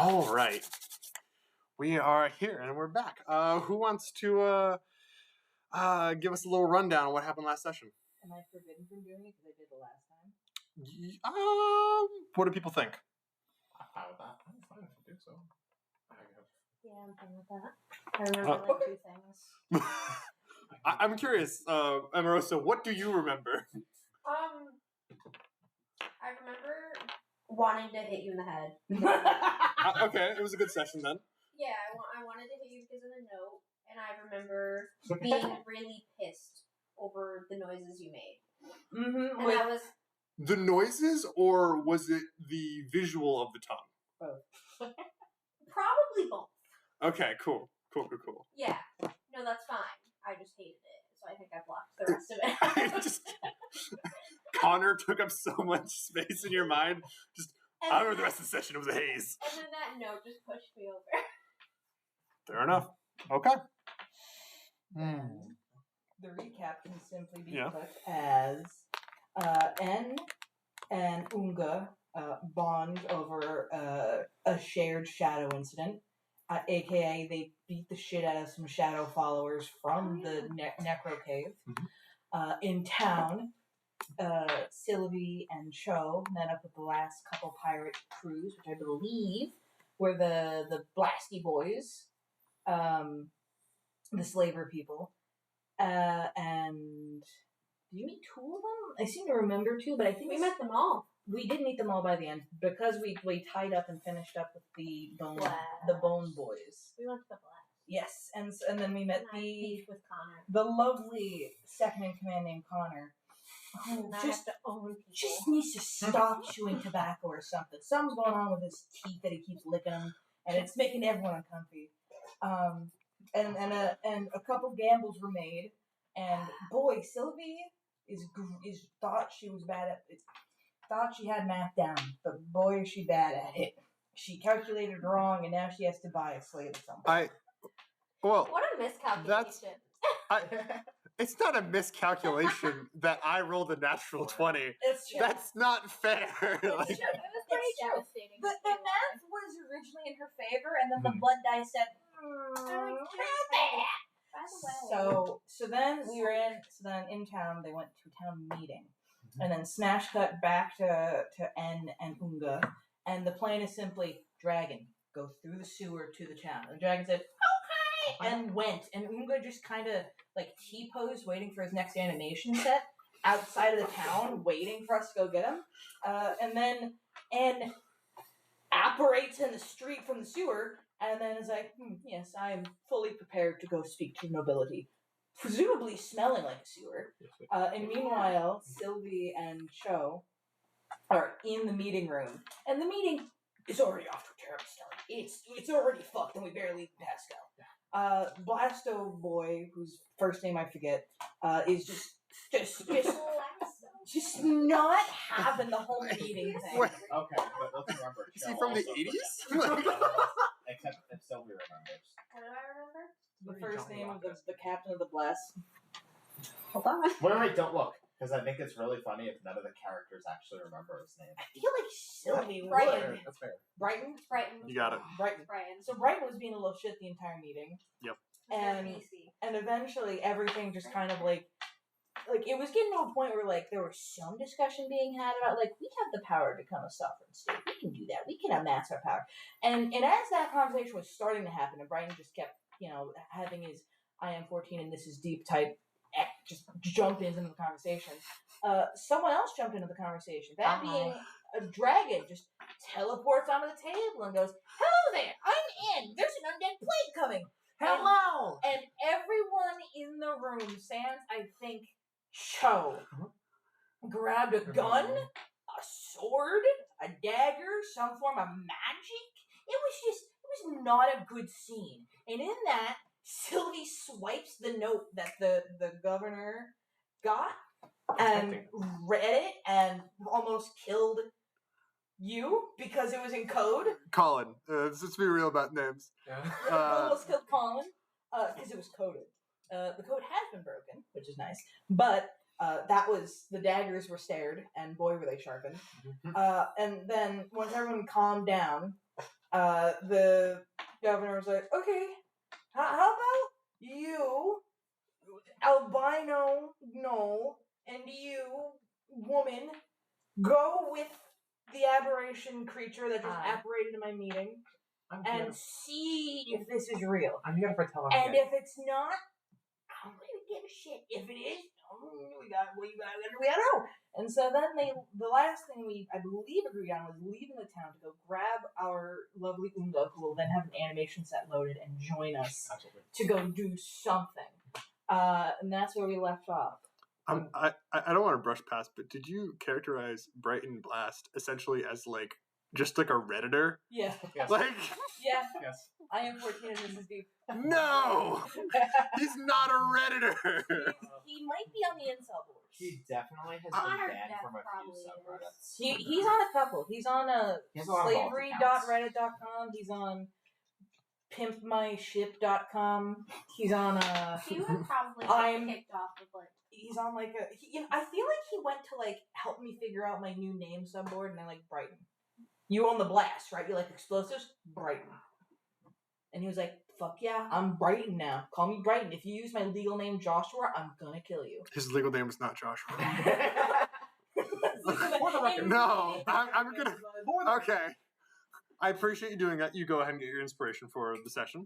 All right. We are here and we're back. Who wants to give us a little rundown on what happened last session? Am I forbidden from doing it because I did the last time? What do people think? I'm fine with that. I'm fine if you do so. Yeah, I'm fine with that. I remember like 2 things. I'm curious, Amoroso, what do you remember? I remember wanting to hit you in the head. Okay, it was a good session then. Yeah, I wanted to hit you because of the note, and I remember being really pissed over the noises you made. Mm-hmm. And that was... The noises, or was it the visual of the tongue? Both. Probably both. Okay, cool. Yeah. No, that's fine. I just hated it, so I think I blocked the rest of it. Connor took up so much space in your mind. I remember the rest of the session. It was a haze. And then that note just pushed me over. Fair enough. Okay. The recap can simply be Yeah. put as N and Unga bond over a shared shadow incident, aka they beat the shit out of some shadow followers from the necro cave. In town, Sylvia and Cho met up with the last couple pirate crews, which I believe were the Blasty Boys, the slaver people. And did you meet 2 of them? I seem to remember 2, but I think We met them all. we did meet them all by the end because we tied up and finished up with the Bone Boys. We went to the Blast. Yes, and then we met with Connor. the lovely second in command named Connor. Oh, just have to own people. Just needs to stop chewing tobacco or something. Something's going on with his teeth that he keeps licking them, and it's making everyone uncomfy. And a couple gambles were made, and boy, Sylvia is thought she was bad at it. Thought she had math down, but boy, is she bad at it. She calculated wrong, and now she has to buy a slave or something. What a miscalculation. It's not a miscalculation that I rolled a natural 20. It's true. That's not fair. It was pretty devastating. The math was originally in her favor, and then the blood dice said, By the way. So then in town, they went to a town meeting. And then smash cut back to N and Unga. And the plan is simply, Dragon, go through the sewer to the town. And the dragon said, okay! And went. And Unga just kind of like T-posed, waiting for his next animation set outside of the town, waiting for us to go get him. And then N apparates in the street from the sewer, and then is like, yes, I am fully prepared to go speak to nobility. Presumably smelling like a sewer. And meanwhile, Sylvia and Cho are in the meeting room. And the meeting is already off to a terrible start. It's already fucked, and we barely even passed go. Blasto Boy, whose first name I forget, is just not having the whole meeting thing. Okay, but let's remember. Is he from the 80s? Except if Sylvia remembers. What do I remember? The first name of the captain of the Bless. Hold on. Wait, don't look. Because I think it's really funny if none of the characters actually remember his name. I feel like Sylvie would. Brighton. That's fair. Brighton? Brighton. You got it. Brighton. So Brighton was being a little shit the entire meeting. Yep. And eventually everything just kind of like it was getting to a point where like there was some discussion being had about like we have the power to become a sovereign state. We can do that. We can amass our power. And as that conversation was starting to happen, and Brighton just kept having his I am 14 and this is deep type just jumped into the conversation. Someone else jumped into the conversation. That being a dragon just teleports onto the table and goes, "Hello there, I'm in. There's an undead plague coming. Hello!" And everyone in the room, sans I think Cho, grabbed a gun, a sword, a dagger, some form of magic. It was not a good scene. And in that, Sylvie swipes the note that the governor got and read it and almost killed you because it was in code. Collin. Let's be real about names. Almost killed Collin because it was coded. The code has been broken, which is nice. But that was, the daggers were stared, and boy, were they sharpened. And then once everyone calmed down, the governor was like, okay, how about you, albino gnoll, and you, woman, go with the aberration creature that just apparated in my meeting and see if this is real. I'm here for telling And if it's not, I'm gonna give a shit. If it is, we gotta know. And so then the last thing I believe agreed on was leaving the town to go grab our lovely Unga, who will then have an animation set loaded and join us to go do something. And that's where we left off. I don't want to brush past, but did you characterize Brighton Blast essentially as like just like a Redditor? Yeah. Yes. Like Yeah. Yes. I am 14 and this is deep. no, he's not a Redditor. He might be on the incel board. He definitely has Honor been banned death from a few probably subreddits. He's on a couple. He's on He has a lot of slavery.reddit.com. He's on pimpmyship.com. He's on He would probably I'm- get kicked off of like. he's on like a. I feel like he went to like help me figure out my new name subboard, and I like Brighton. You own the blast, right? You like explosives, Brighton. And he was like, "Fuck yeah, I'm Brighton now. Call me Brighton. If you use my legal name Joshua, I'm gonna kill you." His legal name is not Joshua. For the record. No, I'm gonna. Okay, I appreciate you doing that. You go ahead and get your inspiration for the session.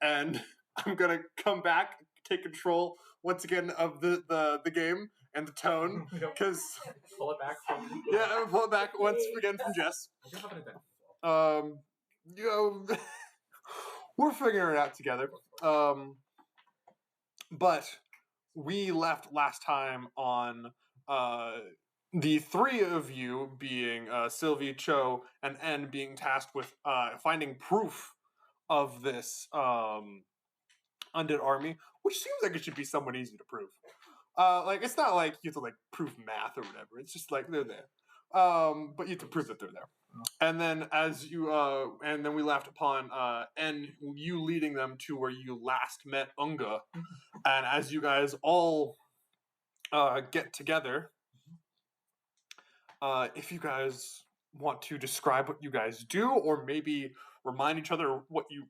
And I'm gonna come back, take control once again of the game and the tone, because Pull it back from... yeah, I'm pull it back once again from Jess. I do have an event. You know, we're figuring it out together. But we left last time on the three of you being Sylvia, Cho, and N being tasked with finding proof of this undead army, which seems like it should be somewhat easy to prove. Like it's not like you have to like prove math or whatever. It's just like they're there. But you have to prove that they're there. And then as you and then we left upon N, you leading them to where you last met Unga. And as you guys all get together, if you guys want to describe what you guys do, or maybe remind each other what you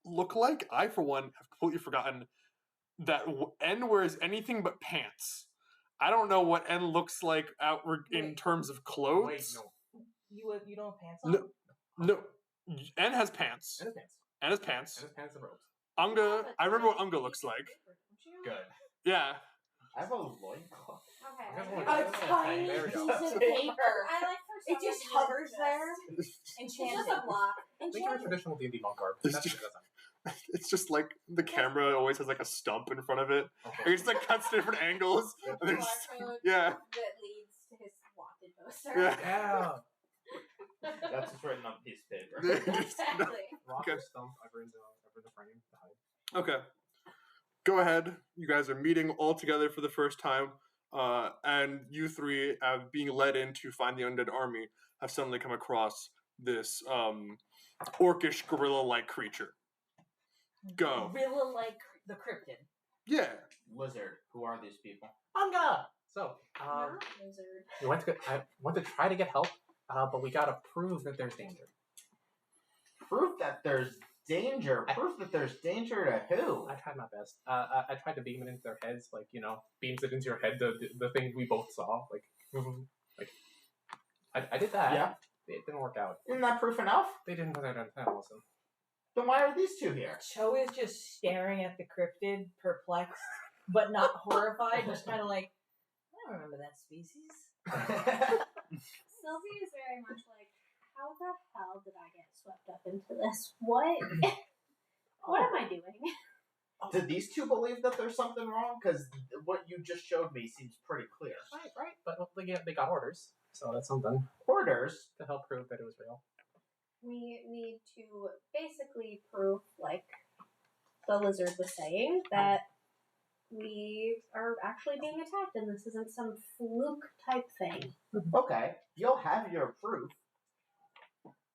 look like. I, for one, have completely forgotten that N wears anything but pants. I don't know what N looks like outward in terms of clothes. Wait, no. You don't have pants on? No. N has pants. And his pants. N has pants. And his pants and robes. Unga, I remember what Unga looks like. Good. Yeah. I have a loincloth. Okay. There's A one. tiny There we piece go. of paper. I like for It just hovers there. It's Enchanted. just a block. Think of a traditional D&D monk garb. It's That's just- what it does. It's just like the camera always has like a stump in front of it. Okay. It just like cuts different angles. And there's, Barcode yeah. that leads to his wanted poster. Yeah. Yeah. That's just written on a piece of paper. Exactly. Rock Okay. or stump over in the frame. The hide. Okay. Go ahead. You guys are meeting all together for the first time. And you three, being led in to find the undead army, have suddenly come across this orcish gorilla-like creature. Go. Gorilla like the cryptid. Yeah. Lizard. Who are these people? Unga! So, Not lizard. I went to try to get help, but we gotta prove that there's danger. Proof that there's danger. Proof that there's danger to who? I tried my best. I tried to beam it into their heads, like, beams it into your head, the thing we both saw. Like I did that. Yeah. It didn't work out. Isn't that proof enough? They didn't put that on time, listen. Then why are these two here? Cho is just staring at the cryptid, perplexed, but not horrified, just kind of like, I don't remember that species. Sylvia is very much like, how the hell did I get swept up into this? What? What am I doing? Do these two believe that there's something wrong? Because what you just showed me seems pretty clear. Right. But they got orders, so that's something Orders? to help prove that it was real. We need to basically prove, like the lizard was saying, that we are actually being attacked and this isn't some fluke type thing. Okay, you'll have your proof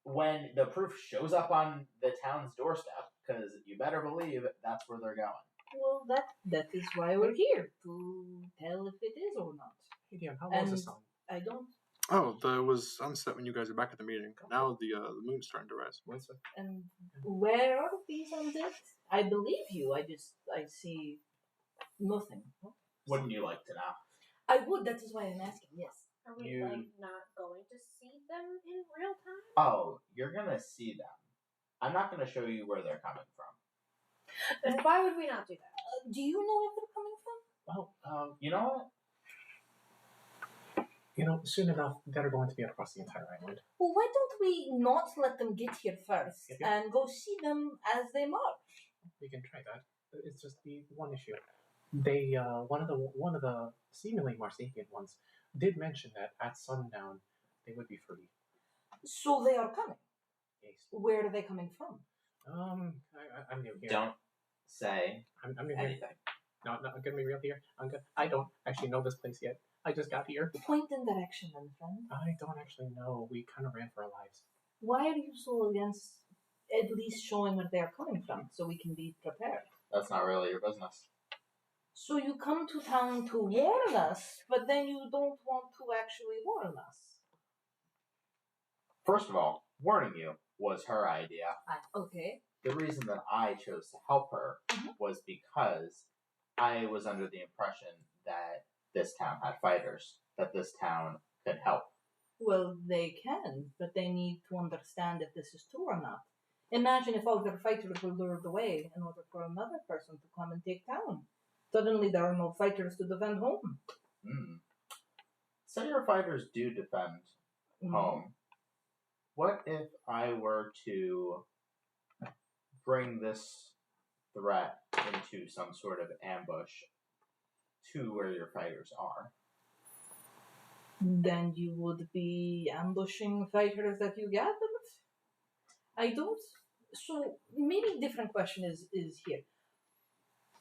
when the proof shows up on the town's doorstep, because you better believe that's where they're going. Well, that is why we're here, to tell if it is or not. Hey, Dion, how long is the And- sun? I don't Oh, it was sunset when you guys were back at the meeting. Now the moon's starting to rise. Wednesday. And where are these undead? I believe you. I see nothing. Wouldn't you like to know? I would. That is why I'm asking. Yes. Are we You- like not going to see them in real time? Oh, you're gonna see them. I'm not gonna show you where they're coming from. Then why would we not do that? Do you know where they're coming from? Well, you know what? Soon enough, they're going to be across the entire island. Well, why don't we not let them get here first Yep. and go see them as they march? We can try that. It's just the one issue. They, one of the seemingly more sapient ones did mention that at sundown they would be free. So they are coming. Yes. Where are they coming from? I'm new here. Don't say I'm new here. anything. No, I'm gonna be real here. I don't actually know this place yet. I just got here. Point in direction, then, friend. I don't actually know. We kind of ran for our lives. Why are you so against at least showing where they are coming from so we can be prepared? That's not really your business. So you come to town to warn us, but then you don't want to actually warn us. First of all, warning you was her idea. Okay. The reason that I chose to help her Mhm. was because I was under the impression that this town had fighters, that this town could help. Well, they can, but they need to understand if this is true or not. Imagine if all their fighters were lured away in order for another person to come and take town. Suddenly there are no fighters to defend home. Say your fighters do defend home. What if I were to bring this threat into some sort of ambush to where your fighters are? Then you would be ambushing fighters that you gathered? I don't. So maybe different question is here.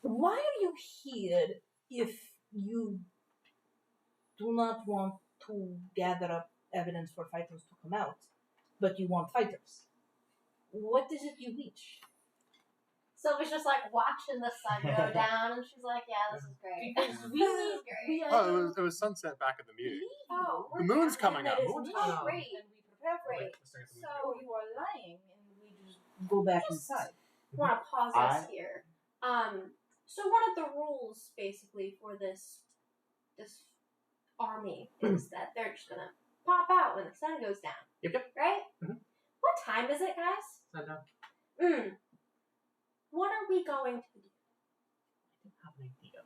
Why are you here if you do not want to gather up evidence for fighters to come out, but you want fighters? What is it you reach? Sylvia's just like watching the sun go down, and she's like, "Yeah, this is great. Because we This need is great." we Oh, it was sunset back at the meeting. Oh, The moon's coming That up. is Moon's not coming up. great, and we prepare for it. Let's start at the So Or you are lying, and we just go back Just- inside. I want to pause us here. So one of the rules, basically, for this army is that they're just gonna pop out when the sun goes down. Yep. Right? Mhm. What time is it, guys? Sundown. What are we going to do? I don't have an idea.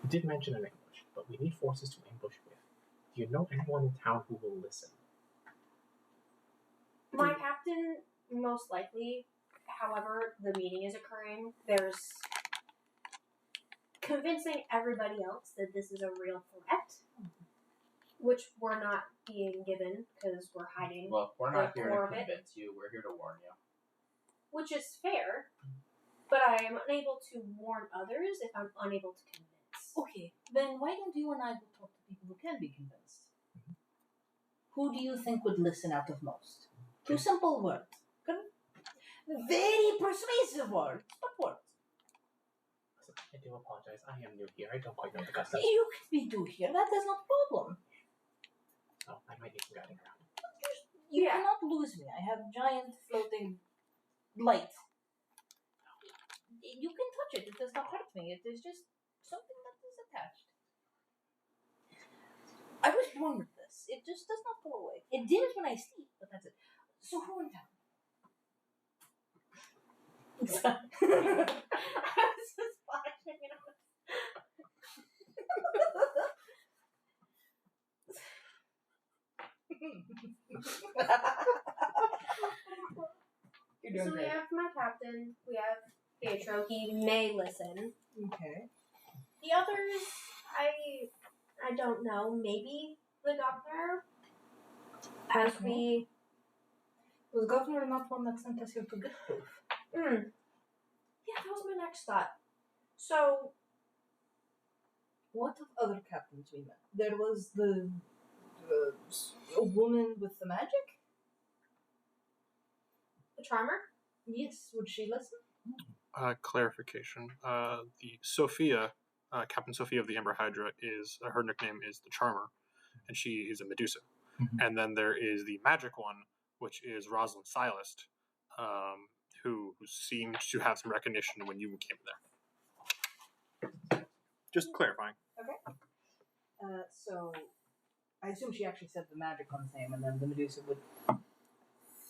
You did mention an ambush, but we need forces to ambush with. Do you know anyone in town who will listen? My captain, most likely. However, the meeting is occurring. There's convincing everybody else that this is a real threat, which we're not being given because we're hiding, Look, we're not The here core to of it. convince you. We're here to warn you. which is fair. But I am unable to warn others if I'm unable to convince. Okay, then why don't you and I go talk to people who can be convinced? Who do you think would listen out of most? Two simple words. Very persuasive words, but words. I do apologize. I am new here. I don't quite know the customs. You can be new here, that is not a problem. Oh, I might need some guiding around. You Yeah. cannot lose me. I have giant floating light. You can touch it, it does not hurt me. It is just something that is attached. I was born with this. It just does not go away. It did when I sleep, but that's it. So who in town? I was just watching it. You're doing So we great. have my captain, we have Pietro, he may listen. Okay. The others, I don't know, maybe the governor. As Okay. we Was governor not one that sent us here to get proof? yeah, that was my next thought. So What of other captains we met? There was the a woman with the magic? the charmer? Yes, would she listen? Clarification. The Sophia, Captain Sophia of the Amber Hydra, is her nickname is the Charmer, and she is a Medusa. And then there is the magic one, which is Rosalind Silist, who seemed to have some recognition when you came there. Just clarifying. So I assume she actually said the magic one's name, and then the Medusa would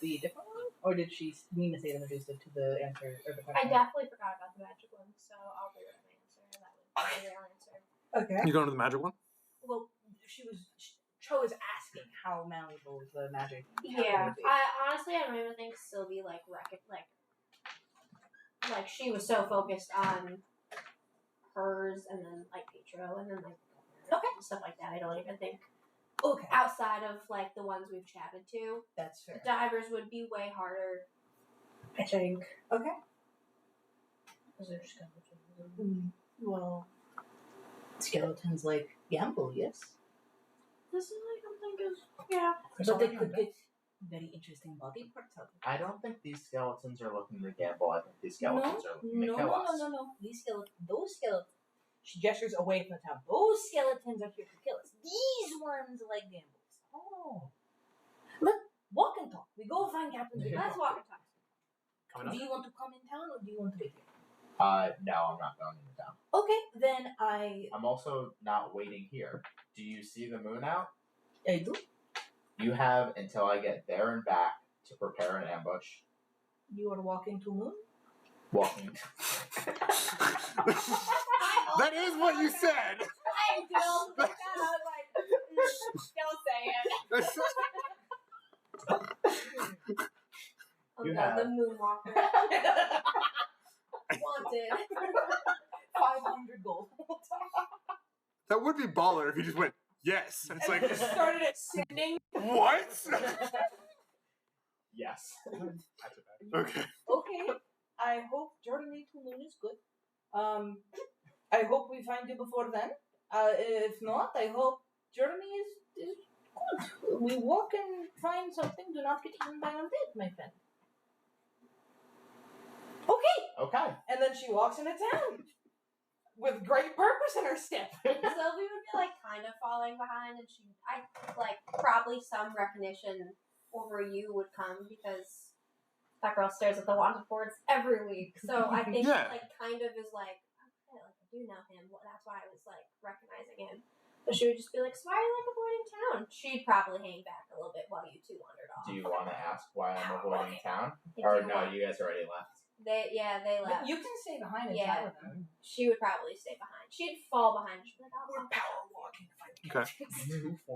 be a different one? Or did she mean to say the Medusa to the answer or the I question? definitely forgot about the magic one, so I'll read an answer. That would be the real answer. Okay. You going to the magic one? Well, Cho is asking how malleable the magic Yeah, would be. I don't even think Sylvie like she was so focused on hers and then like Petro and then like stuff like that. I don't even think outside of like the ones we've chatted to, That's fair. divers would be way harder. I think. Okay. Is there skeletons? Well, skeletons like gamble, yes. This is I don't think is But they could get very interesting body parts out of it. I don't think these skeletons are looking to gamble. I think these skeletons are looking to kill us. No. Those skeletons. She gestures away from the town. Those skeletons are here to kill us. These ones like gambles. Oh. Let's walk and talk. We go find Captain Jade. Let's walk and talk. Coming Do up. you want to come in town or do you want to wait here? No, I'm not going into town. Okay, then I'm also not waiting here. Do you see the moon out? I do. You have until I get there and back to prepare an ambush. You are walking to moon? Walking. That is what you said! I do. I was like, don't say it. You God, have- the moonwalker. Wanted. 500 gold. That would be baller if you just went, yes. It's like, started ascending. what? Yes. Okay. Okay. I hope journey to moon is good. I hope we find you before then. If not, I hope journey is good. We walk and find something. Do not get eaten by undead, my friend. Okay. Okay. And then she walks into town with great purpose in her step. Sylvie would be like kind of falling behind, and I like probably some recognition over you would come because that girl stares at the wanted boards every week. So I think Yeah. like kind of is like, okay, like I do know him. Well, that's why I was like recognizing him. But she would just be like, so why are you like avoiding town? She'd probably hang back a little bit while you two wandered off. Do you want to ask why I'm avoiding town? I Or do no, want- you guys already left. They left. You can stay behind and Yeah. chat with them. She would probably stay behind. She'd fall behind. She'd be like, oh, We're power walking. Okay.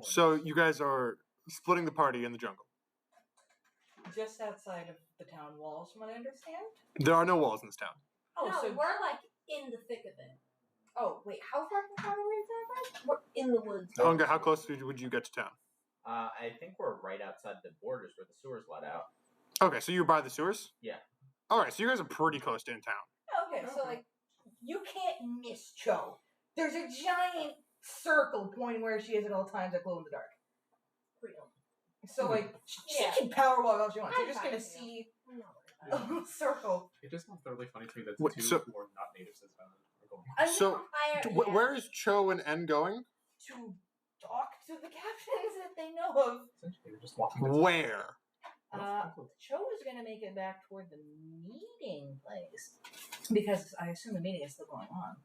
So you guys are splitting the party in the jungle. Just outside of the town walls, from what I understand. There are no walls in this town. Oh, no, so we're like in the thick of it. wait, how far from town are we exactly? We're in the woods. Unga, how close would you get to town? I think we're right outside the borders where the sewers let out. Okay, so you're by the sewers? Yeah. Alright, so you guys are pretty close to in town. Okay, so like you can't miss Cho. There's a giant circle pointing where she is at all times that glow in the dark. Real. So like she Yeah. can power walk all she wants. You're I'm just fine gonna with see I'm not worried about a little circle. It just sounds thoroughly funny to me that the Wait, two so- who are not natives as well are going. I know, So, Yeah. where is Cho and En going? to talk to the captains that they know of. Essentially, they're just walking. Where? Cho is gonna make it back toward the meeting place because I assume the meeting is still going on.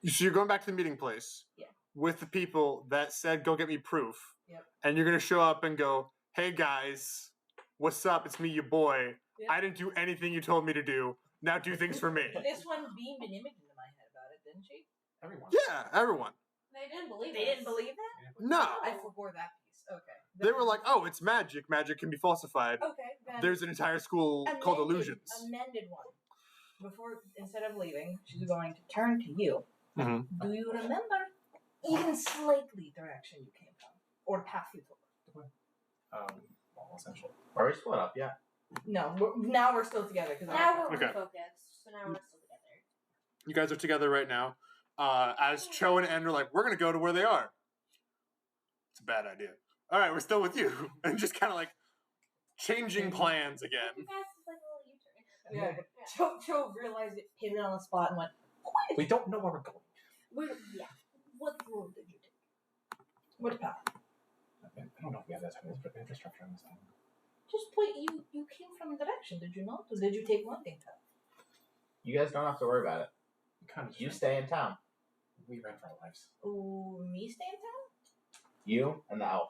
So you're going back to the meeting place Yeah. with the people that said, go get me proof. Yep. And you're going to show up and go, hey guys, what's up? It's me, your boy. Yep. I didn't do anything you told me to do. Now do things for me. This one beamed an image into my head about it, didn't she? Everyone. Yeah, everyone. They didn't believe They us. didn't believe that? No. I forbore that piece. Okay. They were like, oh, it's magic. Magic can be falsified. okay, then There's an entire school called Illusions. Amended one. Before, instead of leaving, she's going to turn to you. Mhm. Do you remember even slightly the direction you came from? Or the path you took? Well, essentially. Are we split up yet? No, now we're still together. Cause Now we're Okay. refocused, so now we're still together. You guys are together right now. As Cho and En are like, we're going to go to where they are. It's a bad idea. All right, we're still with you. And just kind of like changing plans You again. guys did like a little U-turn. Yeah. Cho realized it, hit it on the spot, and went, We don't know where we're going. What road did you take? What path? I don't know if we have that type of infrastructure on this island. Just point. You came from a direction, did you not? Or did you take one thing? You guys don't have to worry about it. Kind of. You stay in town. We ran for our lives. Oh, me stay in town. You and the elf.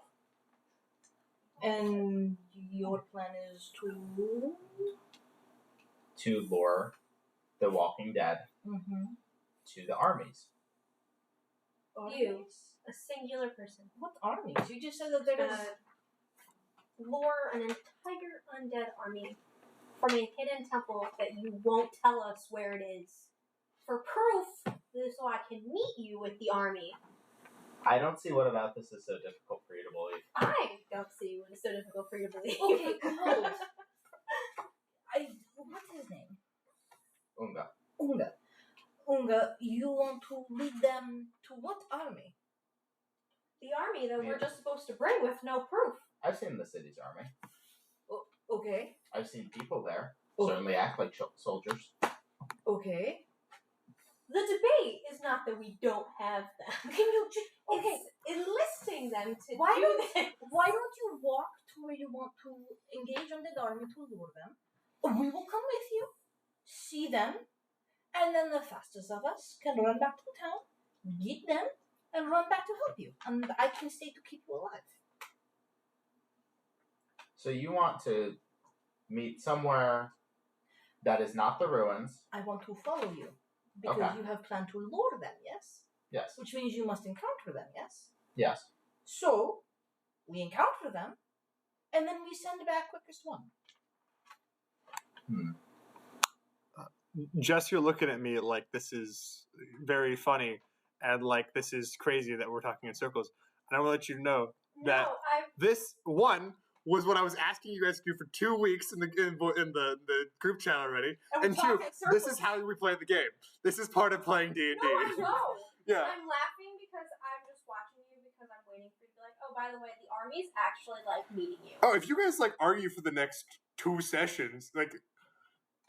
And your plan is To lure the Walking Dead to the armies. You, a singular person. What armies? You just said that there's Lure an entire undead army from a hidden temple that you won't tell us where it is. For proof, so I can meet you with the army. I don't see what about this is so difficult for you to believe. I don't see what is so difficult for you to believe. okay. Hold. What's his name? Unga. Unga, you want to lead them to what army? The army that Yeah. we're just supposed to bring with no proof. I've seen the city's army. Okay. I've seen people there. Oh. Certainly act like soldiers. Okay. The debate is not that we don't have them. Can you just It's enlisting them to Why do don't- this. Why don't you walk to where you want to engage on the army to lure them? We will come with you, see them, and then the fastest of us can run back to town, get them, and run back to help you. And I can stay to keep you alive. So you want to meet somewhere that is not the ruins. I want to follow you because Okay. you have planned to lure them, yes? Yes. Which means you must encounter them, yes? Yes. So, we encounter them, and then we send back quickest one. Jess, you're looking at me like this is very funny and like this is crazy that we're talking in circles. And I want to let you know that No, this one was what I was asking you guys to do for 2 weeks in the group chat already. And two, this is how we play the game. This is part of playing D&D. No, I know. Yeah. I'm laughing because I'm just watching you because I'm waiting for you to be like, oh, by the way, the army's actually like meeting you. Oh, if you guys like argue for the next 2 sessions, like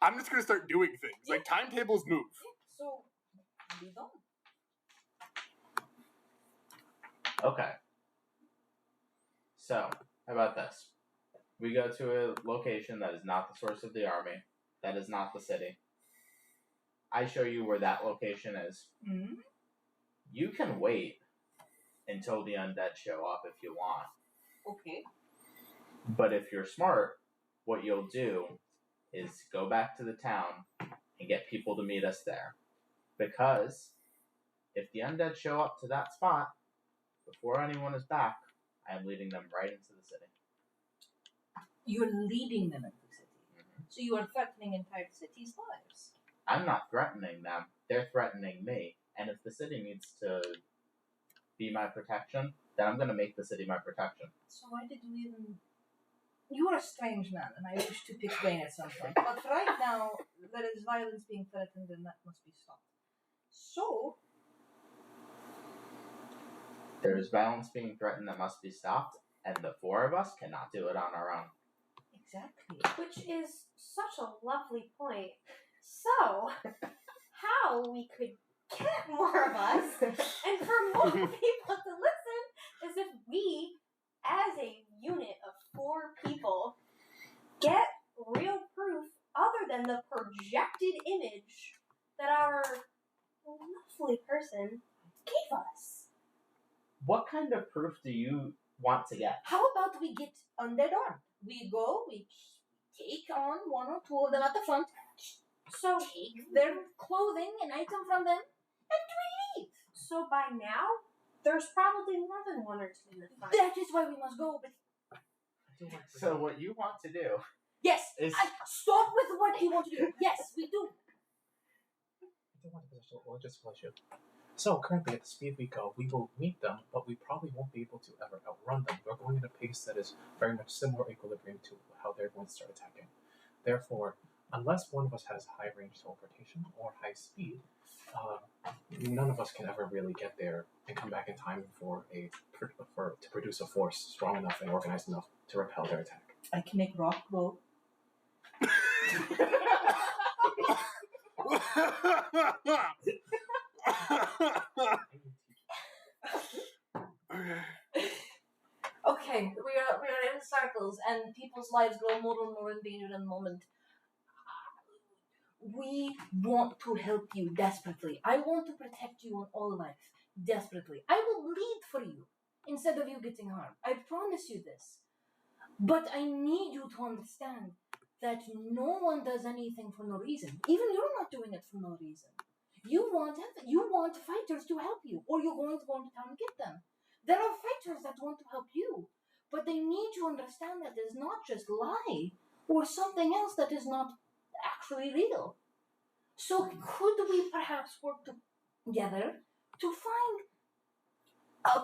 I'm just gonna start doing things. Like timetables move. So, we don't. Okay. So, how about this? We go to a location that is not the source of the army. That is not the city. I show you where that location is. Mm-hmm. You can wait until the undead show up if you want. Okay. But if you're smart, what you'll do is go back to the town and get people to meet us there. Because if the undead show up to that spot before anyone is back, I am leading them right into the city. You're leading them into the city. Mm-hmm. So you are threatening entire cities' lives. I'm not threatening them. They're threatening me. And if the city needs to be my protection, then I'm going to make the city my protection. So why did you even... You are a strange man, and I wish to pick brain at some point. But right now, there is violence being threatened, and that must be stopped. So... There is violence being threatened that must be stopped, and the 4 of us cannot do it on our own. Exactly. Which is such a lovely point. So, how we could get more of us and for more people to listen is if we, as a unit of 4 people, get real proof other than the projected image that our lovely person gave us. What kind of proof do you want to get? How about we get undead armed? We go, we take on 1 or 2 of them at the front, So, take their clothing and item from them, and we leave. so by now, there's probably more than 1 or 2 in the front. That is why we must go. But So what you want to do yes, is... stop with what you want to do. Yes, we do. I do want to logistical issue. So currently, at the speed we go, we will meet them, but we probably won't be able to ever outrun them. We're going at a pace that is very much similar equilibrium to how they're going to start attacking. Therefore, unless one of us has high range teleportation or high speed, none of us can ever really get there and come back in time to produce a force strong enough and organized enough to repel their attack. I can make rock glow. Okay, we are in circles, and people's lives grow more and more in danger in the moment. We want to help you desperately. I want to protect you in all life desperately. I will bleed for you instead of you getting harmed. I promise you this. But I need you to understand that no one does anything for no reason. Even you're not doing it for no reason. You want fighters to help you, or you're going to go into town and get them. There are fighters that want to help you, but they need to understand that it's not just lie or something else that is not actually real. So could we perhaps work together to find a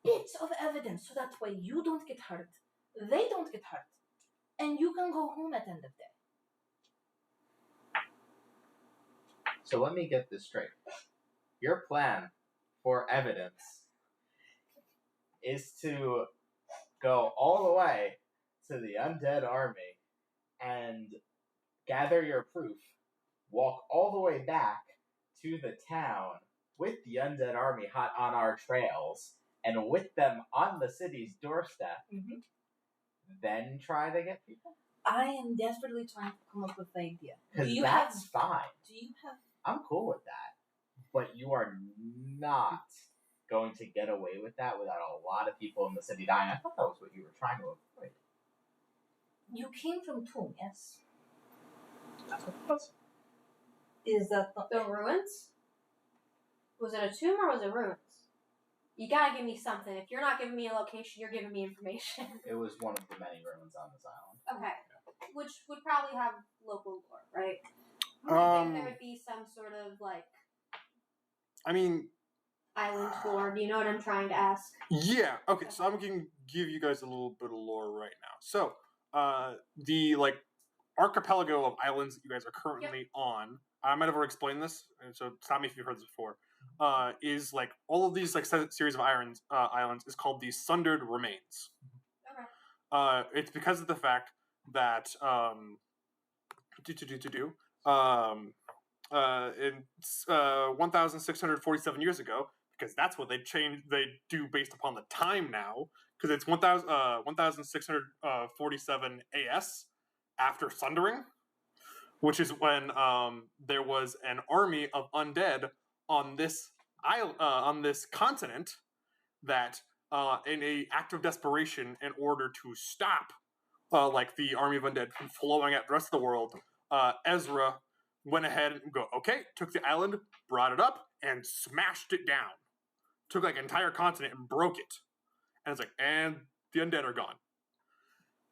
bit of evidence so that way you don't get hurt, they don't get hurt, and you can go home at the end of the day? So let me get this straight. Your plan for evidence is to go all the way to the undead army and gather your proof, walk all the way back to the town with the undead army hot on our trails, and with them on the city's doorstep, then try to get people? I am desperately trying to come up with an idea. Because that's fine. Do you have... I'm cool with that. But you are not going to get away with that without a lot of people in the city dying. I thought that was what you were trying to avoid. You came from Tomb, yes? That's what it was. Is that The ruins? Was it a tomb or was it ruins? You gotta give me something. If you're not giving me a location, you're giving me information. It was one of the many ruins on this island. Okay. Which would probably have local lore, right? I think there would be some sort of, like, I mean, island lore. Do you know what I'm trying to ask? yeah. Okay, so I'm going to give you guys a little bit of lore right now. So, the, like, archipelago of islands that you guys are currently on, I might have already explained this, so stop me if you've heard this before, is, like, all of these, like, series of islands is called the Sundered Remains. Okay. It's because of the fact that, in 1,647 years ago, because that's what they do based upon the time now, because it's 1,647 AS after Sundering, which is when there was an army of undead on this continent that, in a act of desperation, in order to stop like the army of undead from flowing at the rest of the world, Ezra went ahead and took the island, brought it up, and smashed it down. Took like an entire continent and broke it. And it's like, and the undead are gone.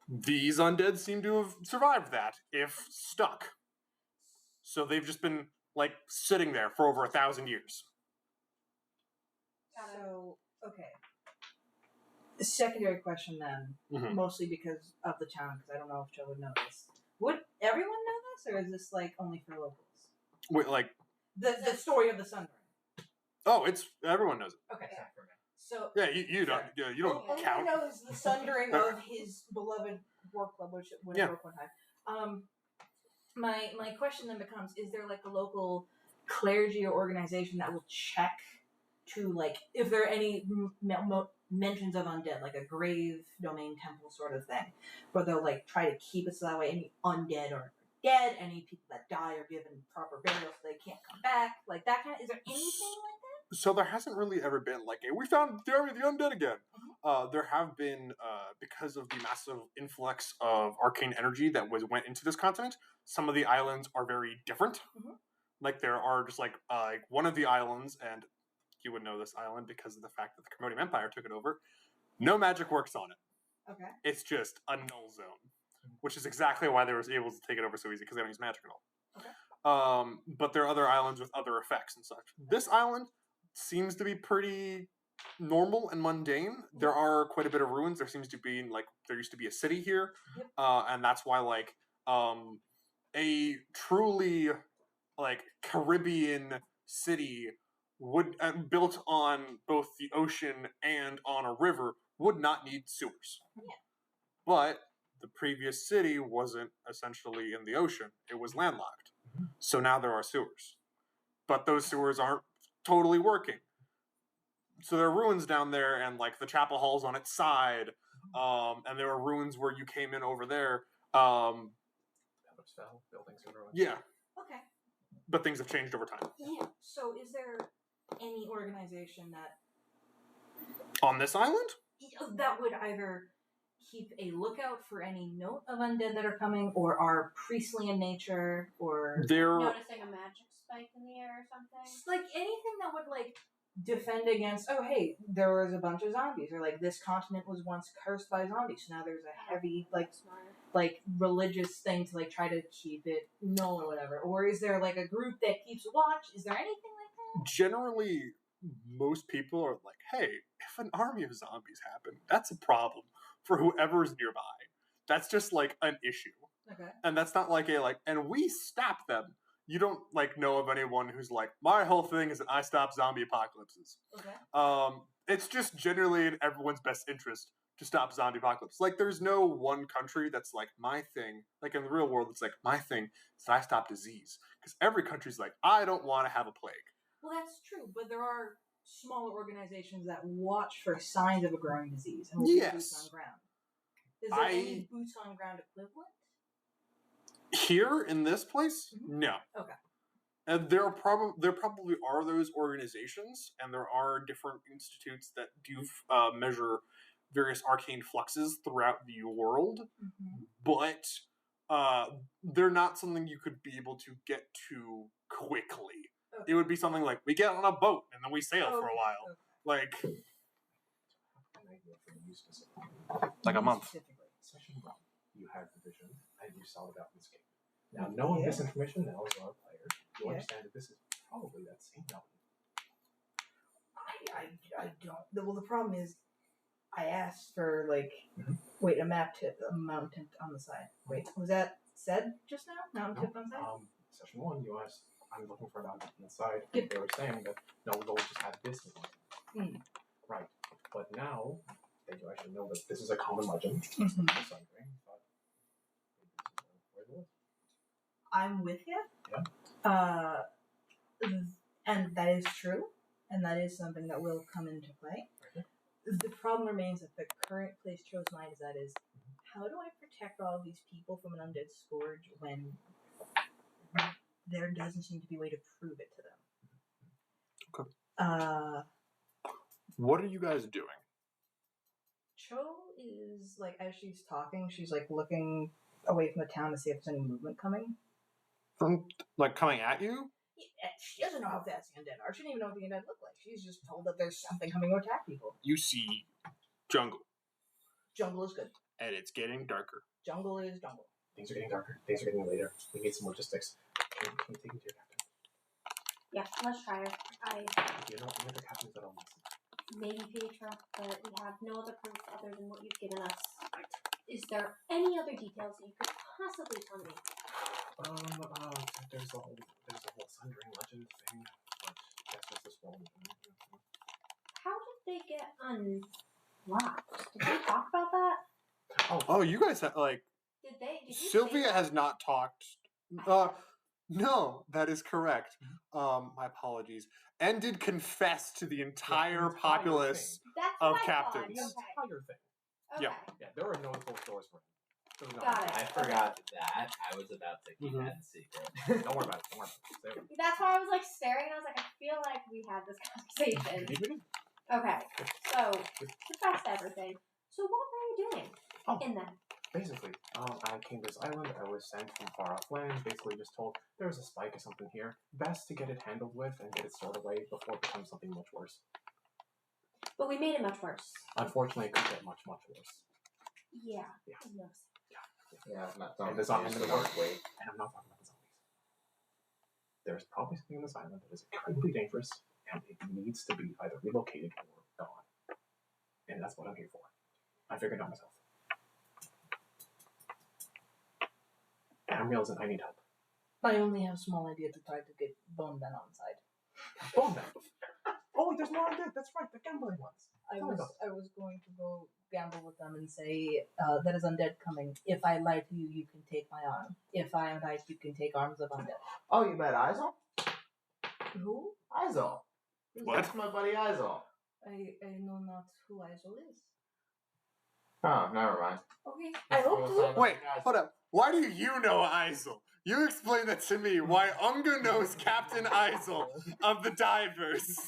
These undead seem to have survived that, if stuck. So they've just been, like, sitting there for over 1,000 years. So, okay. A secondary question then, mostly because of the town, because I don't know if Joe would know this. Would everyone know this, or is this, like, only for locals? Wait, like... The story of the Sundering. Oh, everyone knows it. Okay. Except for me. So... Yeah, you don't, you don't count. Only knows the Sundering of his beloved work club, which would have worked one time. My question then becomes, is there, like, a local clergy or organization that will check to, like, if there are any mentions of undead, like a grave domain temple sort of thing, where they'll, like, try to keep it so that way any undead are dead, any people that die are given proper burial so they can't come back, like that kind of, is there anything like that? So there hasn't really ever been, like, we found the army of the undead again. There have been, because of the massive influx of arcane energy that went into this continent, some of the islands are very different. Like, there are just, like one of the islands, and you would know this island because of the fact that the Kermodium Empire took it over, no magic works on it. Okay. It's just a null zone, which is exactly why they were able to take it over so easy, because they don't use magic at all. Okay. But there are other islands with other effects and such. This island seems to be pretty normal and mundane. There are quite a bit of ruins. There seems to be, like, there used to be a city here, and that's why, like, a truly, like, Caribbean city would built on both the ocean and on a river would not need sewers. But the previous city wasn't essentially in the ocean. It was landlocked. So now there are sewers. But those sewers aren't totally working. So there are ruins down there, and, like, the chapel hall's on its side. And there were ruins where you came in over there. Pillars fell, buildings were ruined. Yeah, Okay. but things have changed over time. Yeah. So, is there any organization that On this island? that would either keep a lookout for any note of undead that are coming, or are priestly in nature, or There, Noticing a magic spike in the air or something. just, like anything that would like defend against? Oh, hey, there was a bunch of zombies, or like this continent was once cursed by zombies, so now there's a heavy like religious thing to like try to keep it null or whatever. Or is there like a group that keeps watch? Is there anything like that? generally, most people are like, hey, if an army of zombies happen, that's a problem for whoever's nearby. That's just like an issue. Okay. And that's not like and we stop them. You don't like know of anyone who's like, my whole thing is that I stop zombie apocalypses. Okay. It's just generally in everyone's best interest to stop zombie apocalypse. Like, there's no one country that's like, my thing, like in the real world, it's like, my thing is that I stop disease. Because every country's like, I don't want to have a plague. Well, that's true, but there are smaller organizations that watch for signs of a growing disease and will put Yes. boots on ground. Is there any boots on ground equivalent? Here in this place, Mhm. no. Okay. And there probably are those organizations, and there are different institutes that do measure various arcane fluxes throughout the world, Mm-hmm. but they're not something you could be able to get to quickly. Okay. It would be something like, we get on a boat and then we sail for a while. Okay. Like, An idea for you specifically. like a month. Specifically. Session 1, you had the vision, and you saw the Goblin escape. Now, knowing this information now as a player, you understand that this is probably that same Goblin. I don't. Well, the problem is, I asked for like, Mhm. wait, a mountain tip on the side. Wait, was that said just now? Mountain tip on the side. Session 1, you asked, I'm looking for a mountain on the side. Yep. They were saying that, no, we'll just have this one. Right. But now, they do actually know that this is a common legend. Mhm. So I'm wondering, but where it was. I'm with you. Yeah. And that is true, and that is something that will come into play. Okay. The problem remains that the current place chose mine is how do I protect all of these people from an undead scourge when there doesn't seem to be a way to prove it to them? Okay. What are you guys doing? Cho is like, as she's talking, she's like looking away from the town to see if there's any movement coming. From, like, coming at you? She doesn't know how fast the undead are. She doesn't even know what the undead look like. She's just told that there's something coming to attack people. You see jungle, Jungle is good. and it's getting darker. Jungle is jungle. Things are getting darker. Things are getting later. We need some logistics. Can you take me to your captain? Yeah, let's try her. You know, the captains that I'll listen. Maybe Pietro, but we have no other proof other than what you've given us. Is there any other details that you could possibly tell me? There's a whole Sundering legend thing, but that's just this one. How did they get unlocked? Did they talk about that? Oh, you guys have, like, Did you say Sylvia that? has not talked. No, that is correct. My apologies. And did confess to the entire populace That's of what I thought. captains. The Okay. entire thing. Okay. Yeah. Yeah, there are no closed doors for him. Got it. I forgot that. I was about to keep that secret. Don't worry about it. Don't worry about it. That's why I was like staring and I was like, I feel like we had this conversation. Okay. So, confess everything. So what were you doing in that? Basically, I came to this island. I was sent from far off lands. Basically, just told there's a spike or something here. Best to get it handled with and get it stored away before it becomes something much worse. But we made it much worse. Unfortunately, it could get much, much worse. Yeah. Yeah. Yes. Yeah, it's not And something the to zombies. work with. And I'm not talking about the zombies. There's probably something on this island that is incredibly dangerous, and it needs to be either relocated or gone. And that's what I'm here for. I figured it out myself. And I'm realizing I need help. I only have a small idea to try to get Bone Ben on side. Bone Ben! Oh, there's more on that. That's right, the gambling ones. I Tell me was about I was going to go gamble with them and say that is undead coming. If I lie to you, you can take my arm. If I am right, you can take arms of undead. Oh, you met Izal? Who? Izal. What? That's my buddy Izal. I know not who Isol is. Oh, never mind. Okay. I hope to. Wait, hold up. Why do you know Isel? You explain that to me. Why Unga knows Captain Isel of the Divers.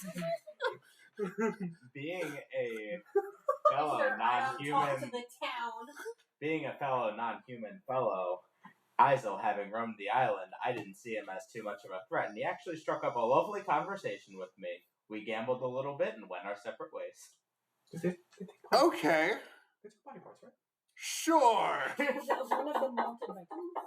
Being a fellow Sure, I don't talk to non-human, the town. being a fellow non-human fellow, Isel having roamed the island, I didn't see him as too much of a threat, and he actually struck up a lovely conversation with me. We gambled a little bit and went our separate ways. They take Okay, They took body parts, right? sure. One of them wanted my tooth.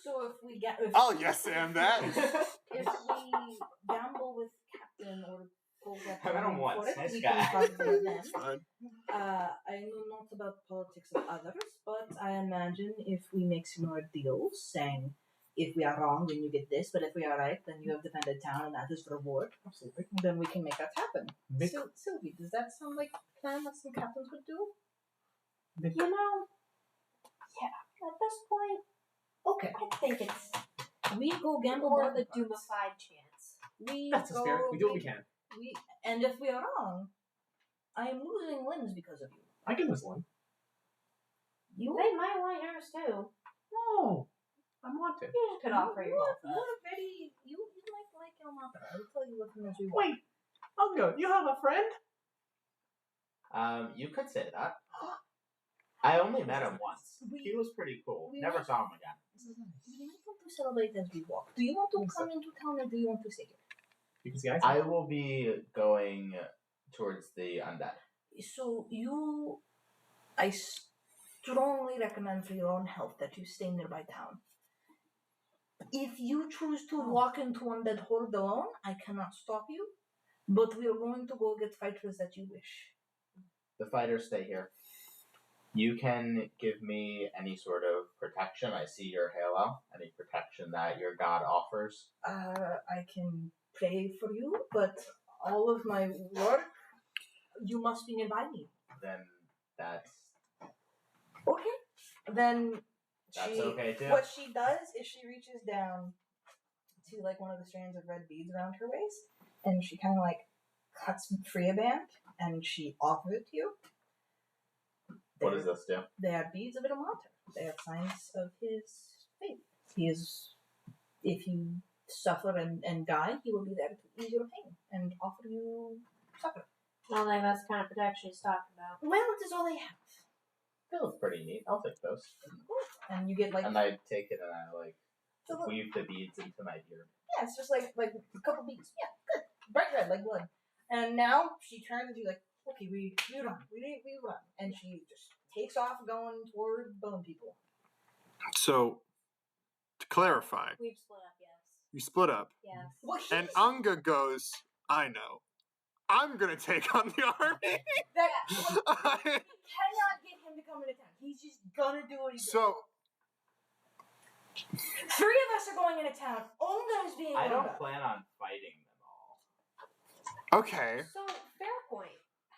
So if we get, I'll yes and that. if we gamble with Captain or go get I don't want for it, this we guy. can talk about them. It's fine. I know not about politics of others, but I imagine if we make similar deals, saying if we are wrong, then you get this, but if we are right, then you have defended town, and that is the reward. Absolutely. Then we can make that happen. Make- Sylvie, does that sound like a plan that some captains would do? make- You know, yeah, at this point, Okay, I think it's we go gamble more by of a the parts. doomified chance. We That's a go. spirit. We do what we can. And if we are wrong, I am losing limbs because of you. I can lose one. You They might want yours too. No, I want it. You could offer your both. You're very. You like Elmata. I will tell you what him as we want. Wait, Unga, you have a friend? You could say that. I only met him once. We- He was pretty cool. we Never met- saw him again. We might want to celebrate as we walk. Do you want to Yes, come into town or do you want to stay here? You can see I I will be going towards the undead. So I strongly recommend for your own health that you stay nearby town. If you choose to walk into Undead Horde alone, I cannot stop you. But we are going to go get fighters that you wish. The fighters stay here. You can give me any sort of protection. I see your halo. Any protection that your god offers. I can pray for you, but all of my work, you must be nearby me. Then that's Okay. Then that's she, okay too. what she does is she reaches down to like one of the strands of red beads around her waist, and she kind of like cuts free a band, and she offers it to you. What does this do? They are beads of Ilmater. They are signs of his faith. He is, if you suffer and die, he will be there to ease your pain and offer you succor. Well, like that's the kind of protection he's talking about. Well, it is all they have. They look pretty neat. I'll take those. And you get like, And I take it and I like so look, weave the beads into my beard. yeah, it's just like a couple beads. Yeah, good. Bright red, like blood. And now she turns to you like, okay, we run. We run. And she just takes off going toward bone people. So, to clarify, We've split up, yes. you split up, Yes. Well, and Unga goes, I know. I'm gonna take on the army. we cannot get him to come into town. He's just gonna do what he's doing. So, 3 of us are going into town. Unga is being I don't Unga. plan on fighting them all. okay. So, fair point.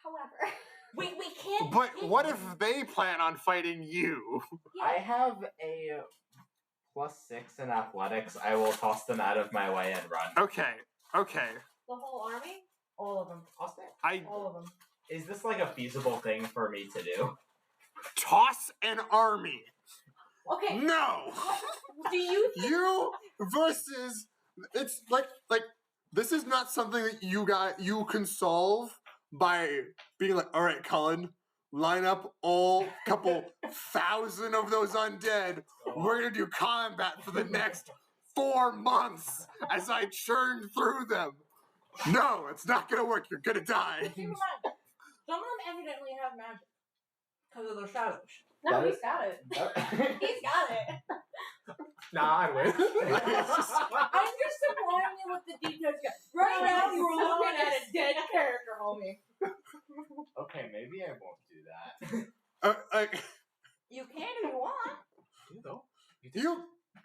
However, We can't. But get what him. if they plan on fighting you? I have a +6 in athletics. I will toss them out of my way and run. Okay. the whole army? All of them. I'll stay. All of them. Is this like a feasible thing for me to do? Toss an army. Okay. No. Do you? You versus it's like this is not something that you can solve by being like, all right, Collin, line up all couple thousand of those undead. We're gonna do combat for the next 4 months as I churn through them. No, it's not gonna work. You're gonna die. Keep in mind, some of them evidently have magic because of their shadows. No, That he's is- got it. That- He's got it. Nah, I win. I'm just supplying you with the details. Right now, you're looking at a dead character, homie. okay, maybe I won't do that. You can if you want. You know, You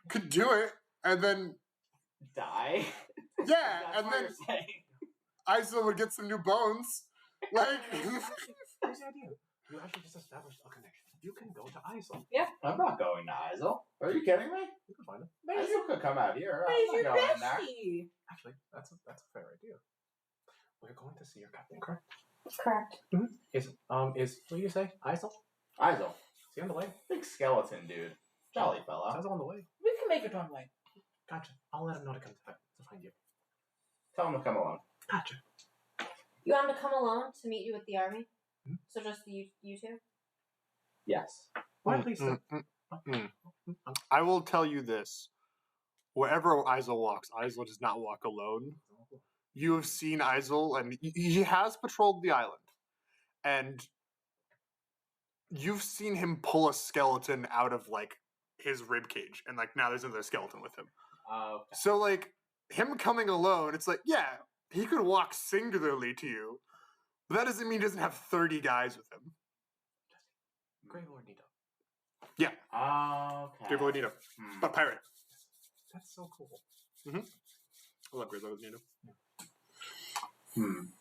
could do it, and then Die? yeah, That's and what then you're saying. Isa would get some new bones. Like, here's the idea. You actually just established a connection. You can go to Isel. I'm not going to Isel. Are you kidding me? You can find him. But he's Isel could come out here. but I'm he's not your going there. bestie. Actually, that's a fair idea. We're going to see your captain, correct? Correct. Is what do you say? Isel? Isel, Is he on the way? big skeleton dude, jolly fella. Isel on the way. We can make it one way. Gotcha. I'll let him know to come to find you. Tell him to come along. Gotcha. You want him to come alone to meet you with the army? Hmm? So just you two? Yes. Or at least. I will tell you this. Wherever Isel walks, Isel does not walk alone. You have seen Isel, and he has patrolled the island. And you've seen him pull a skeleton out of, like, his rib cage. And, like, now there's another skeleton with him. Okay. So, like, him coming alone, it's like, yeah, he could walk singularly to you. But that doesn't mean he doesn't have 30 guys with him. Grey Lord Nito. Yeah, Okay. Grey Lord Nito. A pirate. That's so cool. I love Grey Lord Nito.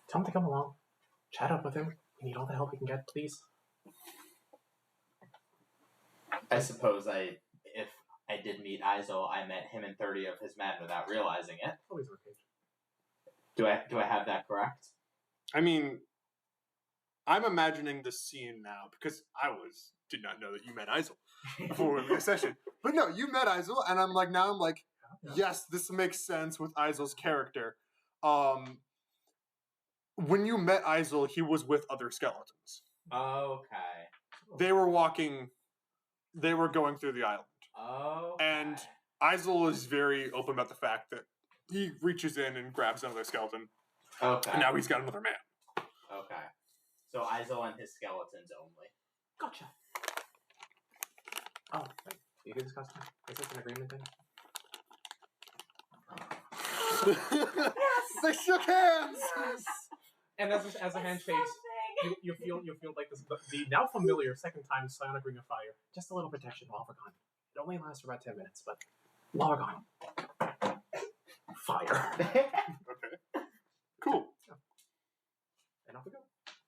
Tell him to come along. Chat up with him. We need all the help we can get, please. I suppose if I did meet Isel, I met him and 30 of his men without realizing it. Always okay. Do I have that correct? I mean, I'm imagining the scene now because I did not know that you met Isel before the session. But no, you met Isel, and I'm like, yes, this makes sense with Isel's character. When you met Isel, he was with other skeletons. Okay. They were going through the island. Okay. And Isel is very open about the fact that he reaches in and grabs another skeleton. Okay. And now he's got another man. Okay. So Isel and his skeletons only. Gotcha. Oh, wait. Do you do this custom? Is this an agreement thing? They shook hands! Yes! And as a handshake, you feel like this, the now familiar second time Psionic Ring of Fire. Just a little protection while we're gone. It only lasts for about 10 minutes, but while we're gone. Fire. Okay. Cool. And off we go.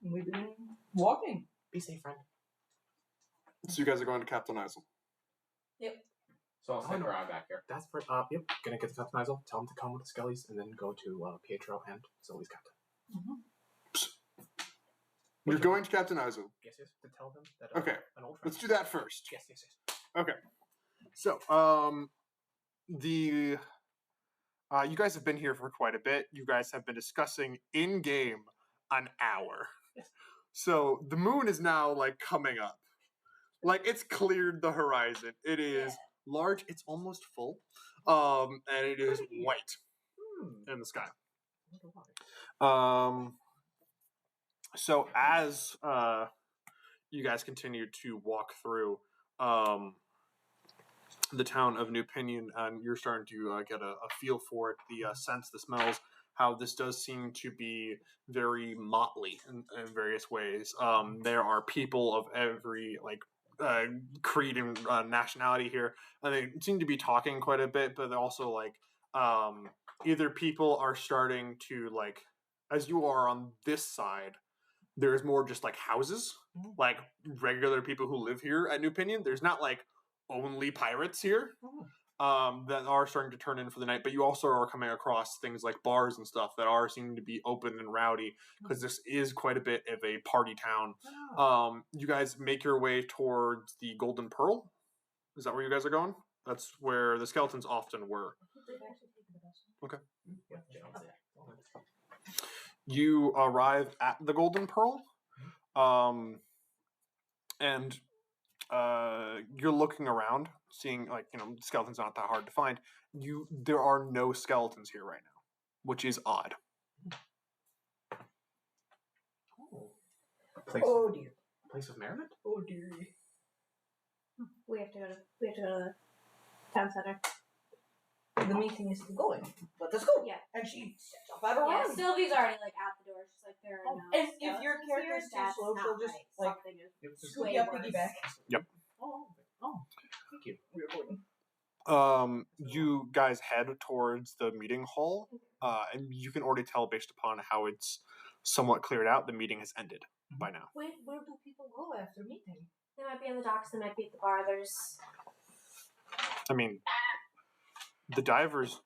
We've been walking. Be safe, friend. So you guys are going to Captain Isel. Yep. So I'll stick around back here. That's for, yep. Gonna get the Captain Isel, tell him to come with the Skellies, and then go to Pietro and Zoe's captain. You're going to Captain Isel. Yes, to tell them that Okay. an old friend. Let's do that first. Yes. Okay. So, you guys have been here for quite a bit. You guys have been discussing in-game an hour. Yes. So, the moon is now, like, coming up. Like, it's cleared the horizon. It is large. It's almost full. And it is white in the sky. So, as you guys continue to walk through the town of New Pinion, and you're starting to get a feel for it, the sense, the smells, how this does seem to be very motley in various ways. There are people of every creed and nationality here, and they seem to be talking quite a bit, but they're also either people are starting to as you are on this side, there's more just houses, like regular people who live here at New Pinion. There's not only pirates here that are starting to turn in for the night, but you also are coming across things like bars and stuff that are seeming to be open and rowdy because this is quite a bit of a party town. You guys make your way towards the Golden Pearl. Is that where you guys are going? That's where the skeletons often were. Okay. You arrive at the Golden Pearl, and you're looking around, seeing skeletons aren't that hard to find. There are no skeletons here right now, which is odd. Oh dear. Place of merriment? Oh dear. We have to go to the town center. The meeting is still going. Let us go. Yeah. And she sets off at a Yeah, run. Sylvie's already at the door. She's like, there are no. And if your skeletons character's here, too that's slow, not she'll just right. Something is scoot way up worse. piggyback. Yep. Oh, thank you. We're going. You guys head towards the meeting hall, and you can already tell based upon how it's somewhat cleared out, the meeting has ended by now. Where do people go after meeting? They might be in the docks. They might be at the bar. I mean, the divers,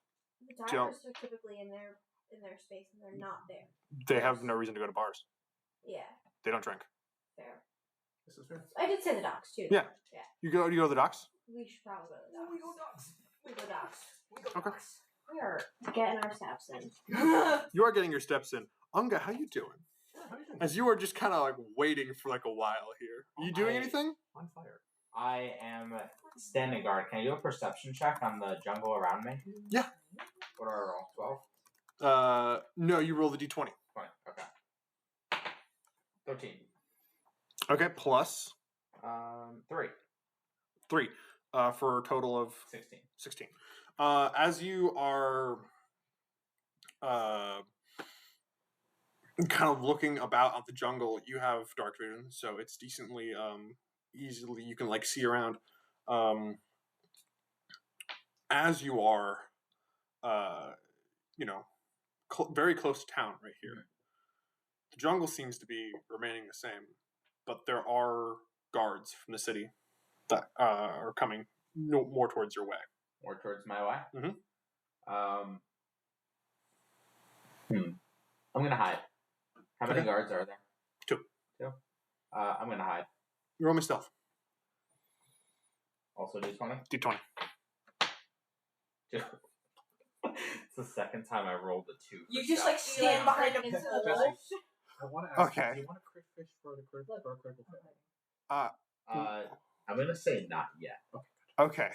The divers are typically in their space, and they're not there. they have no reason to go to bars. Yeah, They don't drink. fair. This is fair. I did say the docks too. Yeah. You go to the docks? We should probably go to the docks. We go docks. We go docks. We go Okay. docks. We are getting our steps in. You are getting your steps in. Unga, how you doing? How are you doing? As you are just kind of like waiting for like a while here. Are you doing anything? On fire. I am standing guard. Can I do a perception check on the jungle around me? Yeah. What do I roll? 12? No, you roll the d20. 20. Okay. 13. Okay, plus 3. 3 for a total of 16. 16. As you are kind of looking about out the jungle, you have dark vision, so it's decently easily you can like see around. As you are, very close to town right here. The jungle seems to be remaining the same, but there are guards from the city that are coming more towards your way. More towards my way? Mm-hmm. I'm going to hide. How many Okay. guards are there? 2. 2? I'm going to hide. You roll me stealth. Also D20? D20. Just it's the second time I rolled a 2. You for just stealth. like stand behind a Into the pole. wolf. I want to ask Okay. you, do you want a crit fish for a critical fail? I'm going to say not yet. Okay.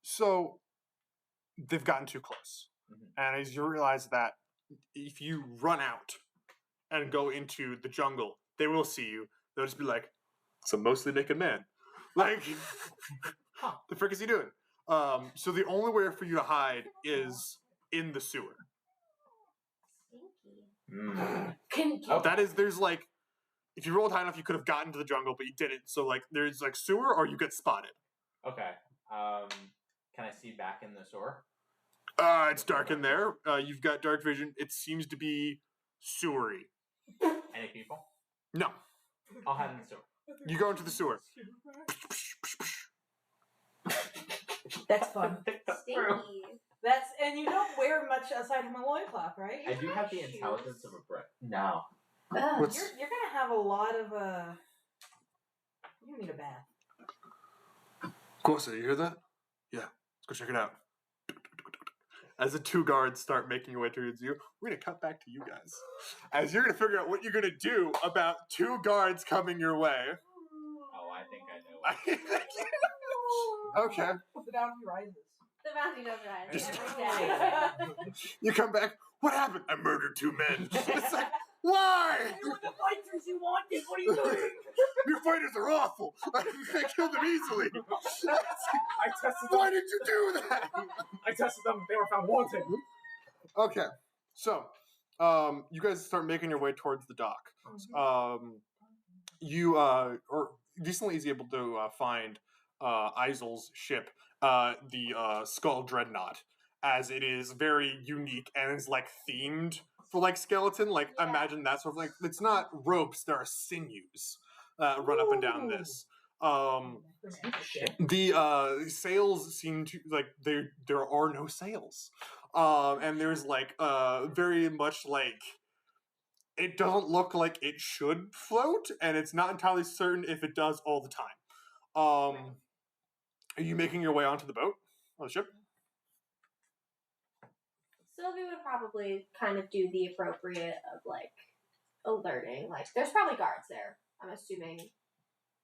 So they've gotten too close. Mhm. And as you realize that if you run out and go into the jungle, they will see you. They'll just be like, it's a mostly naked man. Like, the frick is he doing? So the only way for you to hide is in the sewer. Stinky. Can There's like, if you rolled high enough, you could have gotten to the jungle, but you didn't. So like, there's like sewer or you get spotted. Okay. Can I see back in the sewer? It's dark in there. You've got dark vision. It seems to be sewery. Any people? No. I'll hide in the sewer. You go into the sewer. That's fun. Stinky. That's and you don't wear much aside from a loincloth, right? I do have the intelligence of a brick. No. Ugh. What's- You're gonna have a lot of you need a bath. Corsa, you hear that? Yeah. Let's go check it out. As the 2 guards start making your way towards you, we're going to cut back to you guys. As you're going to figure out what you're going to do about 2 guards coming your way. Oh, I think I know. Okay. The bounty rises. The bounty does rise Just- every day. You come back. What happened? I murdered 2 men. It's like, why? They were the fighters you wanted. What are you doing? Your fighters are awful. I killed them easily. I tested Why them. did you do that? I tested them. They were found wanting. Okay. So, you guys start making your way towards the dock. You are decently easy able to find Isel's ship, the Skull Dreadnought, as it is very unique and is like themed for like skeleton. Like Yeah. imagine that sort of like it's not ropes, there are sinews run up and down this. The sails seem to like there are no sails, and there's like very much like. It doesn't look like it should float, and it's not entirely certain if it does all the time. Are you making your way onto the boat? On the ship? Sylvia would probably kind of do the appropriate of like alerting. Like, there's probably guards there. I'm assuming,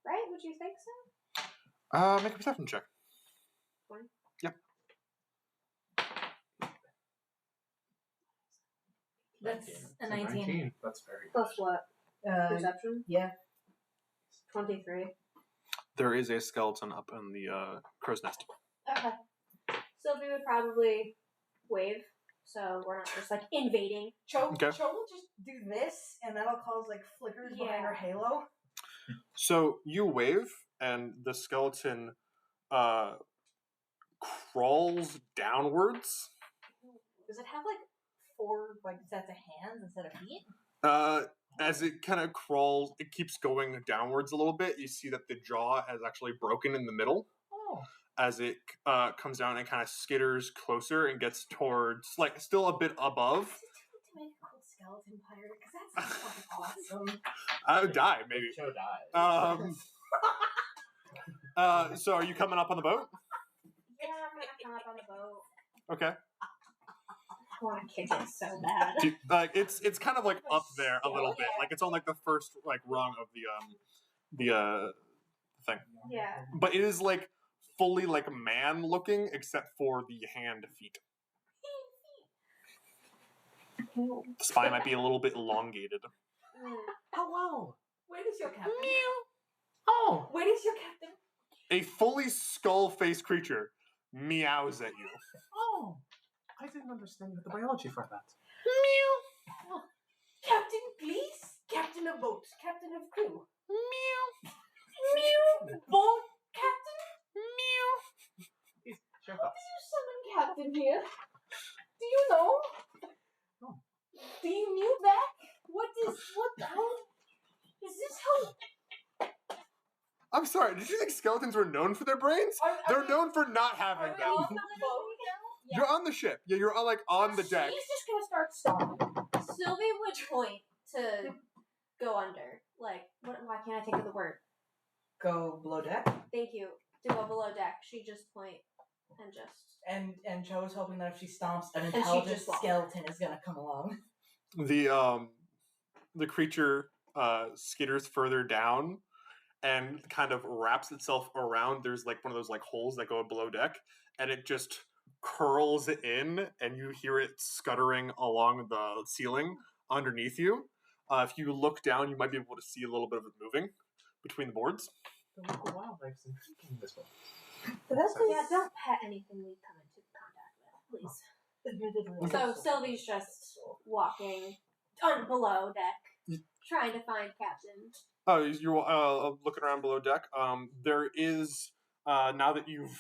right? Would you think so? Make a perception check. 20? Yep. That's a 19. That's very Plus what? Perception? Yeah. 23. There is a skeleton up in the crow's nest. Okay. Sylvia would probably wave, so we're not just like invading. Cho Okay. will just do this, and that'll cause like flickers behind her halo. So you wave, and the skeleton crawls downwards. Does it have like 4 like sets of hands instead of feet? As it kind of crawls, it keeps going downwards a little bit. You see that the jaw has actually broken in the middle. Oh. As it comes down and kind of skitters closer and gets towards, like, still a bit above. To make a cool skeleton pirate? Because that sounds fucking awesome. I would die, maybe. Show dies. So are you coming up on the boat? Yeah, I'm gonna come up on the boat. Okay. I want to kick it so bad. Like it's kind of like up there a little bit. Like it's on like the first like rung of the thing. Yeah. But it is like fully like man looking except for the hand feet. The spine might be a little bit elongated. Hello. Where is your captain? Oh. Where is your captain? A fully skull-faced creature meows at you. Oh. I didn't understand the biology for that. Captain, please. Captain of boat. Captain of crew. Meow. Mew. Boat. Captain. Meow. Please, share How thoughts. do you summon captain here? Do you know? No. Do you mew back? What how? Is this how? I'm sorry, did you think skeletons were known for their brains? They're known for not having Are we them. on the boat now? You're on the ship. Yeah, you're on, like on the deck. She's just gonna start stomping. Sylvie would point to go under. Like, why can't I think of the word? Go below deck. Thank you. To go below deck. She just point and just. And Joe is hoping that if she stomps, an she intelligent just walks. skeleton is gonna come along. The creature skitters further down and kind of wraps itself around. There's like one of those like holes that go below deck, and it just curls in, and you hear it scuttering along the ceiling underneath you. If you look down, you might be able to see a little bit of it moving between the boards. The local wildlife's intriguing this one. But that's Yeah, don't pet anything we come into contact with, please. So Sylvie's just walking on below deck, trying to find Captain. Oh, you're looking around below deck. There is, now that you've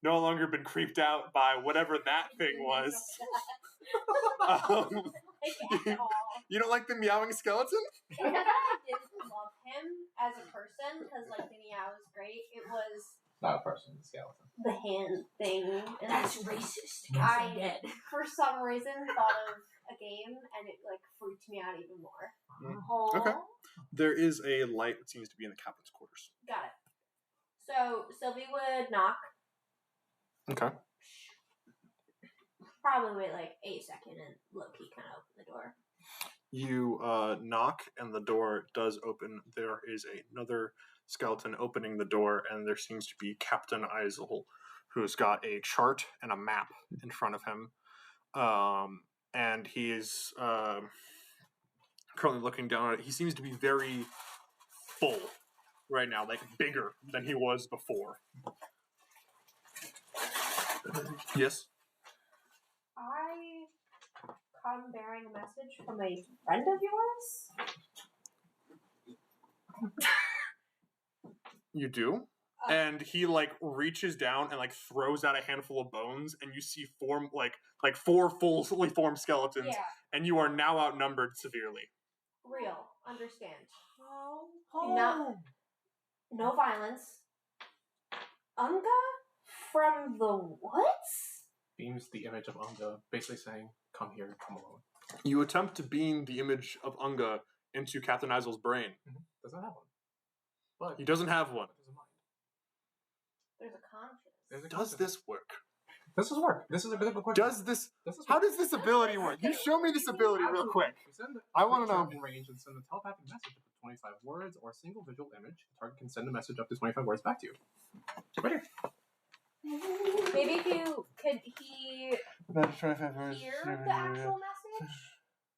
no longer been creeped out by whatever that thing was. You don't like the meowing skeleton? I didn't love him as a person because, like, the meow was great. It was Not a person, a skeleton. the hand thing. And That's racist. I, Dead. for some reason, thought of a game, and it, like, freaked me out even more. Okay. There is a light that seems to be in the captain's quarters. Got it. So Sylvie would knock. Okay. Probably wait like a second and low-key kind of open the door. You knock, and the door does open. There is another skeleton opening the door, and there seems to be Captain Isel, who's got a chart and a map in front of him. And he is currently looking down at it. He seems to be very full right now, like bigger than he was before. Yes? I come bearing a message from a friend of yours. You do? And he like reaches down and like throws out a handful of bones, and you see like four fully formed skeletons, Yeah, and you are now outnumbered severely. real. Understand. Oh. No violence. Unga from the woods? Beams the image of Unga, basically saying, "Come here, come alone." You attempt to beam the image of Unga into Captain Isel's brain. Doesn't have one, but He doesn't have one. there's a mind. There's a conscience. There's a Does conscience. this work? This is work. This is a bit of a question. Does this? This is How work. does this ability work? You show me this ability real quick. We send a I wanna creature know. in range and send a telepathic message up to 25 words or a single visual image. The target can send a message up to 25 words back to you. Right here. Maybe if you could hear the actual message?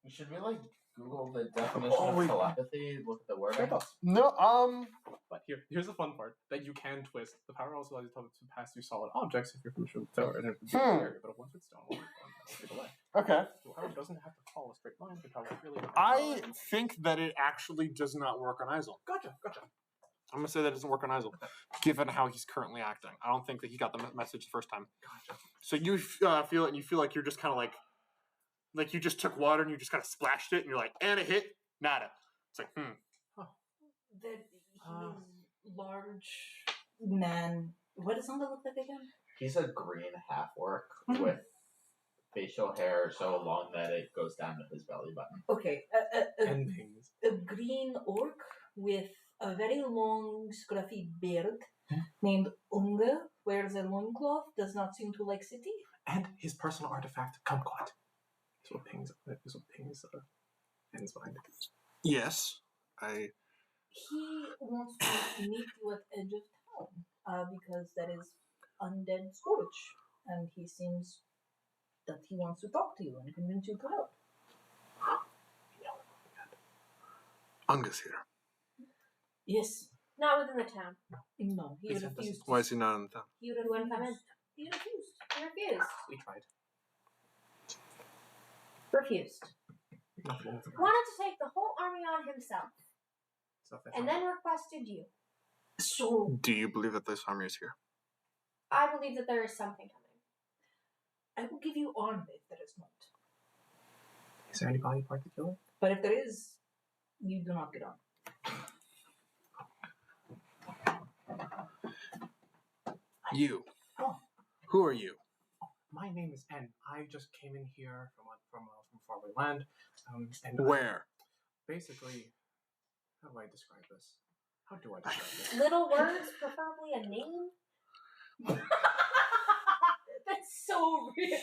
Should we like Google the definition of wait. telepathy? Look at the word. Share thoughts. No. But here's the fun part that you can twist. The power also allows you to pass through solid objects if you're from a area, but once with stone, will take away. Okay. The power doesn't have to follow a straight line. It can travel freely. I think that it actually does not work on Isel. Gotcha. I'm gonna say that doesn't work on Isel, given how he's currently acting. I don't think that he got the message the first time. Gotcha. So you feel it, and you feel like you're just kind of like you just took water and you just kind of splashed it, and you're like, and a hit, nada. It's like, That he's large man. What does Unga look like again? He's a green half-orc with facial hair so long that it goes down to his belly button. Okay, And things. a green orc with a very long, scruffy beard named Unga wears a loincloth, does not seem to like city. And his personal artifact, kumquat. Is what pings N's mind. Yes, He wants to meet you at edge of town because that is undead storage, and he seems that he wants to talk to you and convince you to help. Unga's here. Yes. Not within the town. No, he He said refused. Why is he not in the town? He He wouldn't come in. He refused. He refused. We tried. Refused. Nothing. Wanted to take the whole army on himself, So that's and then requested you. So Do you believe that this army is here? I believe that there is something coming. I will give you armor if there is not. Is there anybody particular? But if there is, you do not get on. You. Oh. Who are you? My name is N. I just came in here from faraway land. And Where? Basically, how do I describe this? How do I describe this? Little words, preferably a name. That's so real.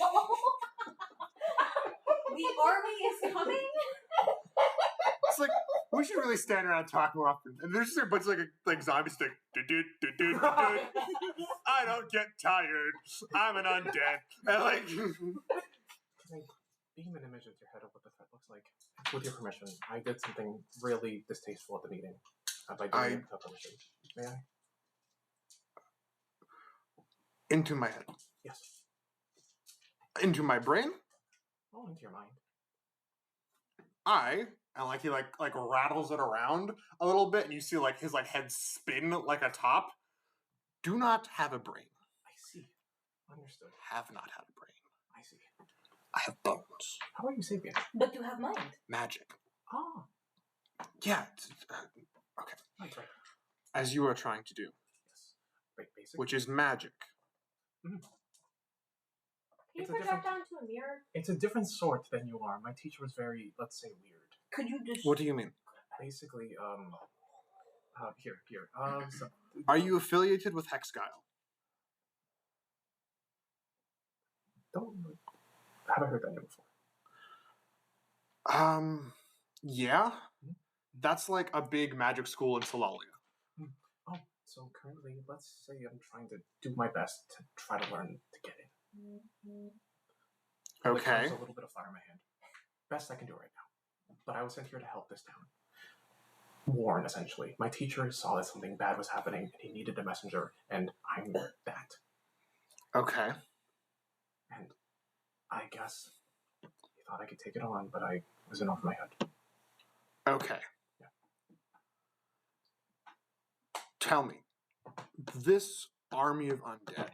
The army is coming. It's like we should really stand around and talk more often. And there's just a bunch of like zombies like I don't get tired. I'm an undead. And like Can I beam an image into your head of what the threat looks like? With your permission, I did something really distasteful at the meeting. By doing it without permission. May I? into my head. Yes. Into my brain. Oh, into your mind. And like he like rattles it around a little bit, and you see like his like head spin like a top. Do not have a brain. I see. Understood. Have not had a brain. I see. I have bones. How are you sapient? But you have mind. Magic. Ah. Yeah. Okay. Right. As you are trying to do, Yes. Wait, basic. which is magic. Can you It's a project different- onto a mirror? It's a different sort than you are. My teacher was very, let's say, weird. Could you just... What do you mean? Basically, here. So, Are you affiliated with Hexguile? Haven't heard that name before. Yeah. That's like a big magic school in Solalia. Oh, so currently, let's say I'm trying to do my best to try to learn to get in. Which Okay. has a little bit of fire in my hand. Best I can do right now. But I was sent here to help this town. Warn, essentially. My teacher saw that something bad was happening, and he needed a messenger, and I'm that. Okay. And I guess he thought I could take it on, but I was in over my head. Okay. Yeah. Tell me, this army of undead.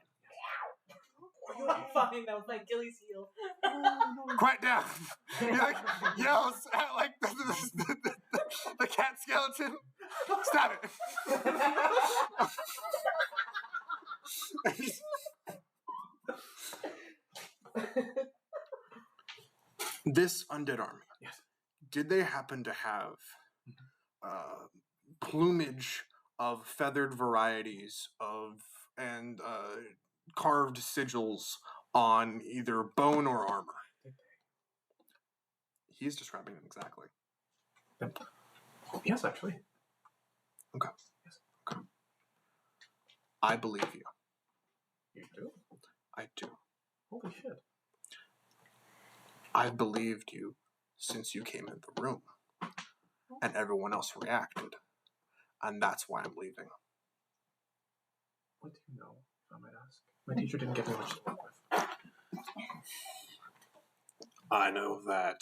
Fine, that was my Achilles heel. Quiet down. He like yells at like the cat skeleton. Stop it. This undead army. Yes. Did they happen to have plumage of feathered varieties and carved sigils on either bone or armor? He's describing it exactly. Yes, actually. Okay. Yes. Okay. I believe you. You do? I do. Holy shit. I've believed you since you came in the room. And everyone else reacted. And that's why I'm leaving. What do you know, if I might ask? My teacher didn't give me much to work with. I know that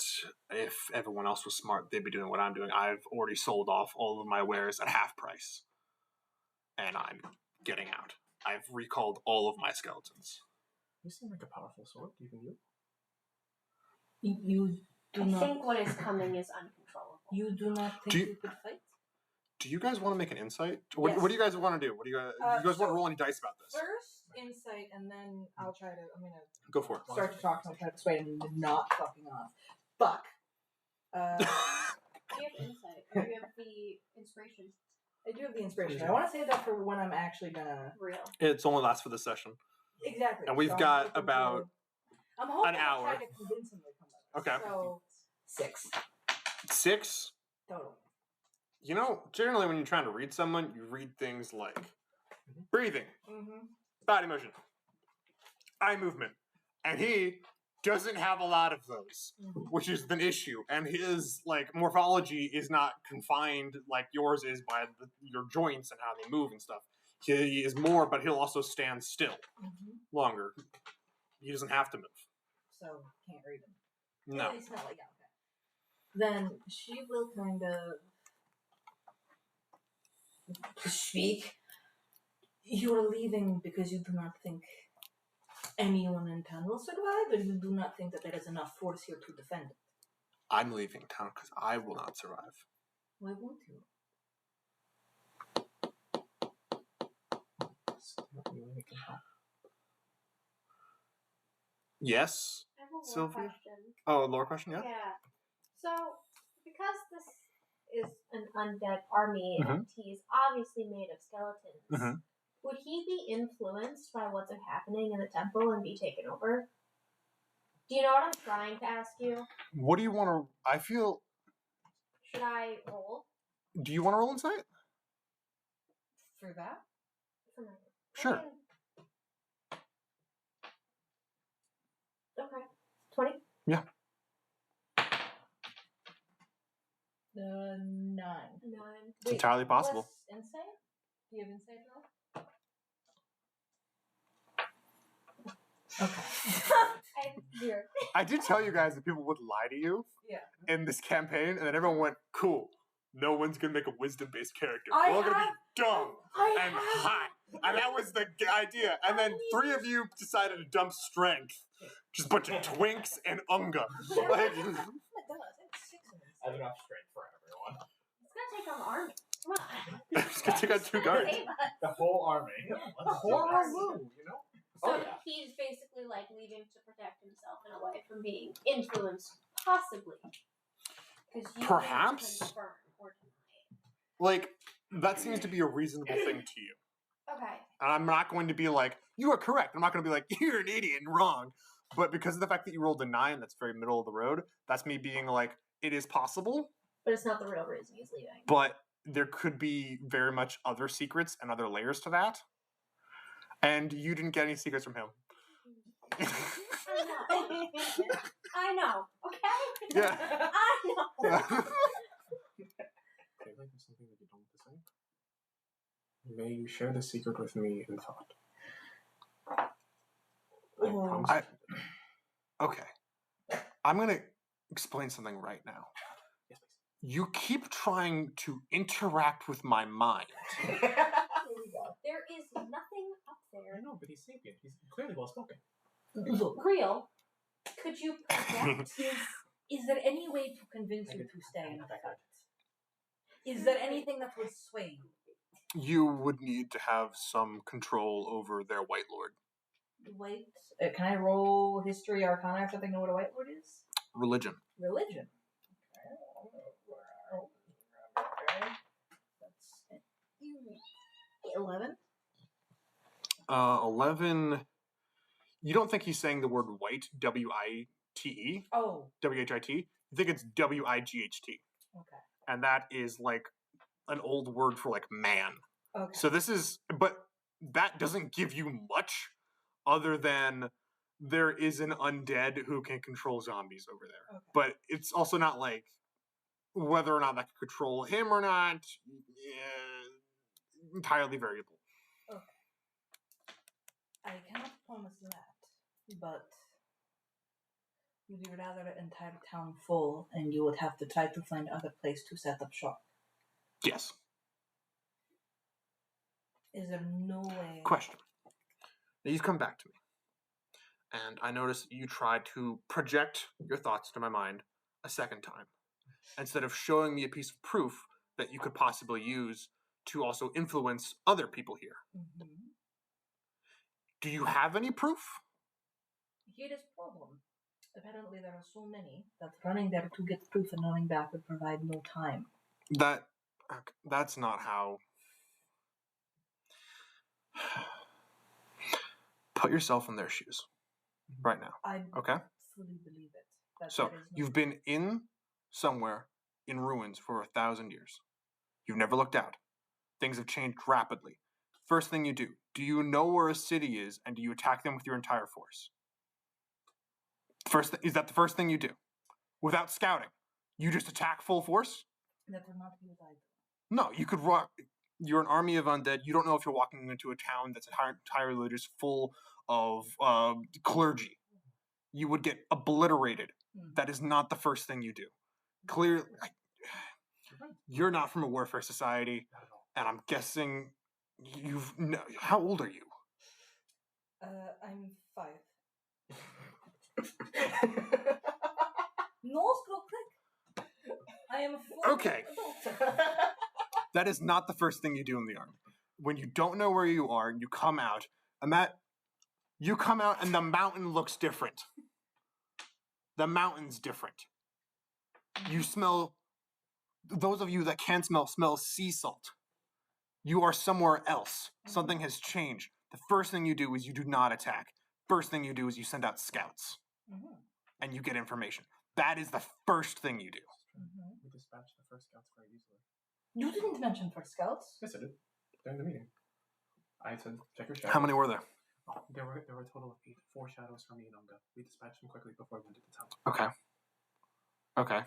if everyone else was smart, they'd be doing what I'm doing. I've already sold off all of my wares at half price. And I'm getting out. I've recalled all of my skeletons. You seem like a powerful sword, even you. You do I not... think what is coming is uncontrollable. You do not think Do you- you could fight? Do you guys want to make an insight? What, Yes. what do you guys want to do? What do you guys want to roll any dice about this? First, insight, and then I'm gonna Go for it. start to talk to him, try to persuade him to not fucking off. Fuck. Do you have insight? Or do you have the inspiration? I do have the inspiration. I want to save that for when I'm actually gonna. Real. It's only lasts for the session. Exactly. And we've So got I'm hoping about I'm hoping an hour. to try to convince him to come with us. Okay. So 6 6. total. You know, generally when you're trying to read someone, you read things like breathing, Mm-hmm. body motion, eye movement. And he doesn't have a lot of those, which is an issue. And his, like, morphology is not confined like yours is by your joints and how they move and stuff. He is more, but he'll also stand still longer. He doesn't have to move. So can't read him. No. At least not like okay. Then she will kind of speak. You are leaving because you do not think anyone in town will survive, and you do not think that there is enough force here to defend it. I'm leaving town because I will not survive. Why won't you? Yes, I have a lore Sylvia? question. Oh, lore question, yeah? Yeah. So, because this is an undead army and he's obviously made of skeletons, would he be influenced by what's happening in the temple and be taken over? Do you know what I'm trying to ask you? What do you want to... I feel... Should I roll? Do you want to roll insight? For that? For my... Sure. Okay. 20? Yeah. 9. 9. It's entirely possible. Plus insight? Do you have insight at all? Okay. 0. I did tell you guys that people would lie to you in this campaign, and then everyone went, cool. No one's going to make a wisdom-based character. We're all going to be dumb and hot. And that was the idea. And then 3 of you decided to dump strength. Just a bunch of twinks and Unga. Like, Oh my god, that's 6 of them. I have enough strength for everyone. It's gonna take on the army. Come on. it's going to take out 2 guards. Save us. The whole army. The whole army, you know? So Oh, yeah. he's basically like leaving to protect himself in a way from being influenced, possibly. Because you Perhaps. can't confirm or deny. Like, that seems to be a reasonable thing to you. Okay. And I'm not going to be like, you are correct. I'm not going to be like, you're an idiot and wrong. But because of the fact that you rolled a 9, that's very middle of the road, that's me being like, it is possible. But it's not the real reason he's leaving. But there could be very much other secrets and other layers to that. And you didn't get any secrets from him. I know. Okay? Yeah. I know. Okay, like there's something that you don't want to say. May you share the secret with me in thought. I promise. Okay. I'm going to explain something right now. Yes, please. You keep trying to interact with my mind. Here we go. There is nothing up I there. know, but he's sapient. He's clearly well spoken. Look, Real. Could you project? is there any way to convince you to stay in the fight? Is there anything that would sway you? You would need to have some control over their White Lord. Wait, can I roll history, arcana, or something? Know what a white lord is? Religion. Religion. Okay. That's 11. 11. You don't think he's saying the word white, W-I-T-E? Oh, W-H-I-T? You think it's W-I-G-H-T. okay. And that is like an old word for like man. Okay. So this is, but that doesn't give you much other than there is an undead who can control zombies over there. Okay. But it's also not like whether or not that can control him or not, entirely variable. Okay. I cannot promise that, but would you rather an entire town full and you would have to try to find other place to set up shop? Yes. Is there no way? Question. Now you've come back to me. And I noticed you tried to project your thoughts to my mind a second time. Instead of showing me a piece of proof that you could possibly use to also influence other people here. Mm-hmm. Do you have any proof? Here is problem. Apparently there are so many that running there to get proof and running back would provide no time. That's not how. Put yourself in their shoes right now. I Okay? fully believe it. That So, there is no you've been in somewhere in ruins for 1,000 years. You've never looked out. Things have changed rapidly. First thing you do you know where a city is, and do you attack them with your entire force? Is that the first thing you do? Without scouting? You just attack full force? That would not be what I do. No, you could walk. You're an army of undead. You don't know if you're walking into a town that's entirely just full of clergy. You would get obliterated. That is not the first thing you do. Clearly, you're not from a warfare society, and I'm guessing how old are you? I'm 5. Nose go quick. I am a full Okay. adult. That is not the first thing you do in the army. When you don't know where you are, you come out, and the mountain looks different. The mountain's different. You smell, those of you that can smell sea salt. You are somewhere else. Something has changed. The first thing you do is you do not attack. First thing you do is you send out scouts. And you get information. That is the first thing you do. We dispatched the first scouts very easily. You didn't mention first scouts. Yes, I did. During the meeting. I said, check your shadows. How many were there? Oh, there were a total of 8. 4 shadows for me and Unga. We dispatched them quickly before we went to the town. Okay.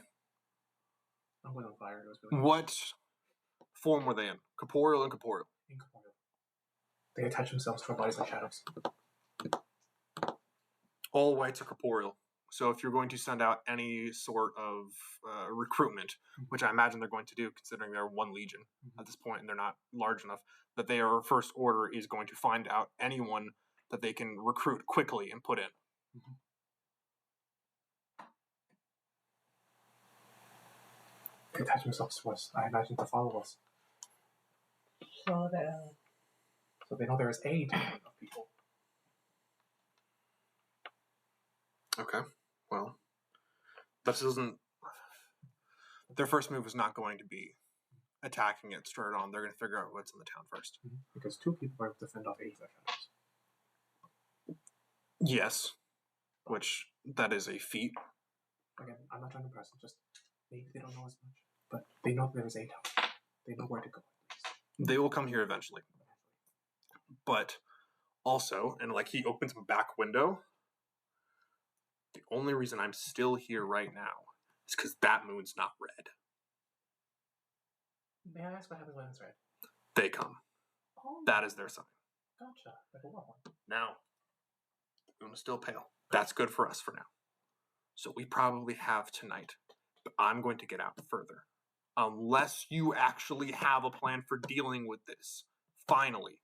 I was on fire. It was really What form were they in? Corporeal and corporeal? incorporeal. They attach themselves to our bodies like shadows. All whites are corporeal. So if you're going to send out any sort of recruitment, which I imagine they're going to do, considering they're 1 legion at this point and they're not large enough, that their first order is going to find out anyone that they can recruit quickly and put in. They attach themselves to us. I imagine to follow us. So they know there is a town of people. Okay. Well, that doesn't. Their first move is not going to be attacking it straight on. They're going to figure out what's in the town first. Because 2 people are able to fend off 85 shadows. Yes. Which, that is a feat. Again, I'm not trying to impress them. Just maybe they don't know as much. But they know there is a town. They know where to go. They will come here eventually. But also, and like he opens a back window, the only reason I'm still here right now is because that moon's not red. May I ask what happens when it's red? They come. Oh, that is their sign. Gotcha. Like a warm one. Now, the moon is still pale. That's good for us for now. So we probably have tonight. But I'm going to get out further. Unless you actually have a plan for dealing with this. Finally.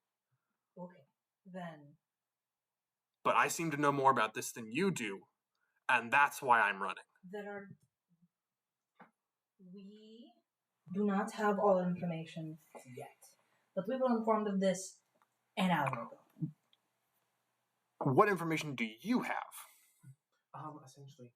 Okay, then. But I seem to know more about this than you do. And that's why I'm running. We do not have all information yet. But we were informed of this an hour ago. What information do you have? Essentially,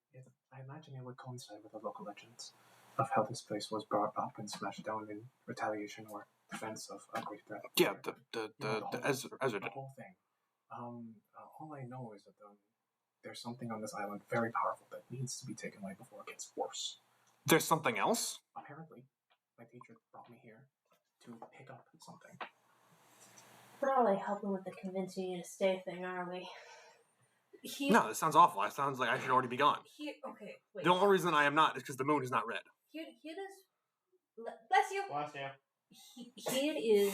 I imagine it would coincide with the local legends of how this place was brought up and smashed down in retaliation or defense of a great threat. Yeah, the Ezra did. The whole thing. All I know is that there's something on this island very powerful that needs to be taken away before it gets worse. There's something else? Apparently, my teacher brought me here to pick up something. We're not really helping with the convincing you to stay thing, are we? No, this sounds awful. It sounds like I should already be gone. Okay, wait. The only reason I am not is because the moon is not red. Here is... Bless you! Bless you. Here is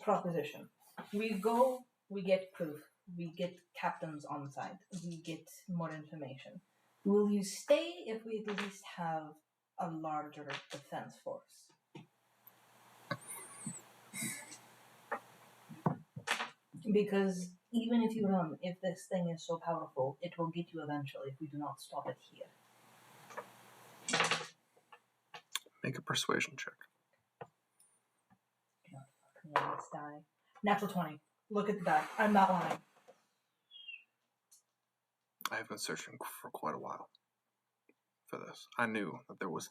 proposition. We go, we get proof. We get captains on site. We get more information. Will you stay if we at least have a larger defense force? Because even if you run, if this thing is so powerful, it will get you eventually if we do not stop it here. Make a persuasion check. Let's die. Natural 20. Look at the die. I'm not lying. I have been searching for quite a while for this. I knew that there was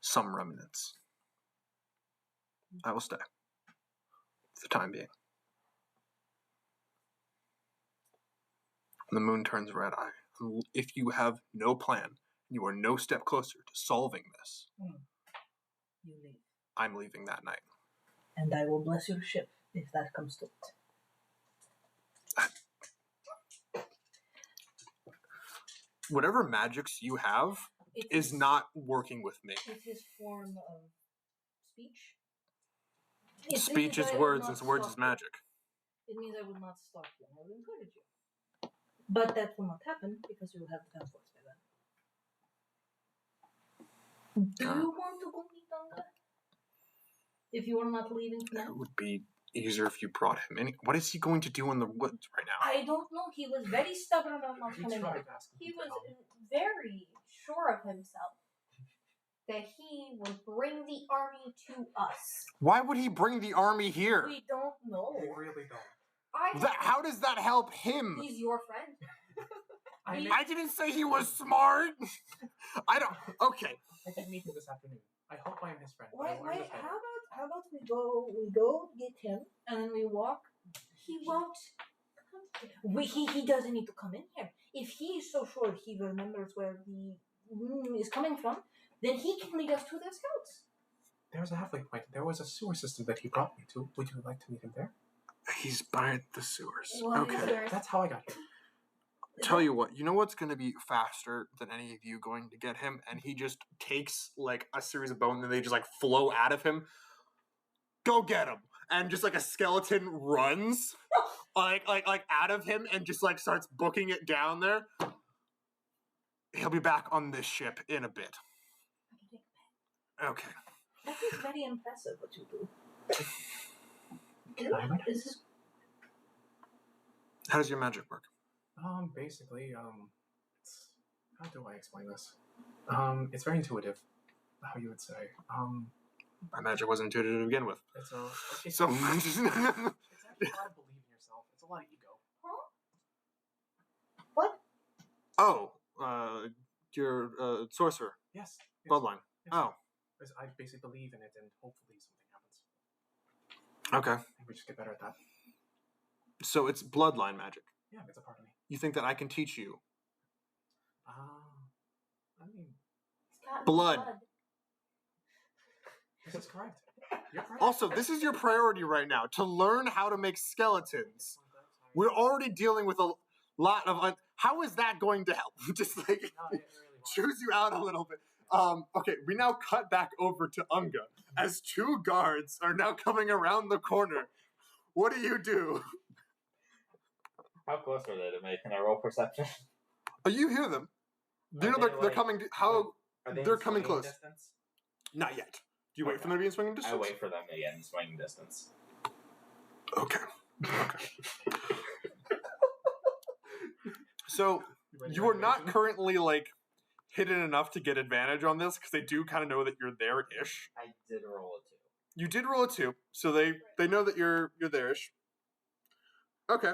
some remnants. I will stay for the time being. When the moon turns red, if you have no plan, you are no step closer to solving this. You leave. I'm leaving that night. And I will bless your ship if that comes to it. Whatever magics you have is not working with me. It's his form of speech. Speech is words, and words is magic. It means I will not stop you, and I will encourage you. But that will not happen, because you will have the gun force by then. Do you want to go meet Unga? If you are not leaving tonight? It would be easier if you brought him in. What is he going to do in the woods right now? I don't know. He was very stubborn about not coming in. He was very sure of himself that he would bring the army to us. Why would he bring the army here? We don't know. We really don't. How does that help him? He's your friend. I didn't say he was smart. I don't. Okay. I did meet him this afternoon. I hope I'm his friend. Wait. How about we go get him, and then we walk. He won't. He doesn't need to come in here. If he is so sure he remembers where the room is coming from, then he can lead us to the scouts. There's a halfway point. There was a sewer system that he brought me to. Would you like to meet him there? He's by the sewers. What Okay. is there? That's how I got here. Tell you what, you know what's going to be faster than any of you going to get him? And he just takes like a series of bones and they just like flow out of him. Go get him. And just like a skeleton runs like out of him and just like starts booking it down there. He'll be back on this ship in a bit. Okay. That is very impressive what you do. How does your magic work? Basically, it's, how do I explain this? It's very intuitive, how you would say. My magic wasn't intuitive to begin with. It's So actually a lot of believe in yourself. It's a lot of ego. What? Oh, you're a sorcerer. Yes. Bloodline. Yes. Oh. Because I basically believe in it, and hopefully something happens. Okay. And we just get better at that. So it's bloodline magic. Yeah, it's a part of me. You think that I can teach you? I mean, It's got Blood. this is correct. You're correct. Also, this is your priority right now, to learn how to make skeletons. We're already dealing with a lot of... how is that going to help? Just like No, it really won't. choose you out a little bit. Okay, we now cut back over to Unga, as two guards are now coming around the corner. What do you do? How close are they to me? Can I roll perception? Oh, you hear them. You know they're coming... How... Are they They're in coming swinging close. Distance? Not yet. Do you wait for them to be in swinging distance? I wait for them to get in swinging distance. Okay. So, you are not currently, like, hidden enough to get advantage on this, because they do kind of know that you're there-ish. I did roll a 2. You did roll a 2, so they know that you're there-ish. Okay.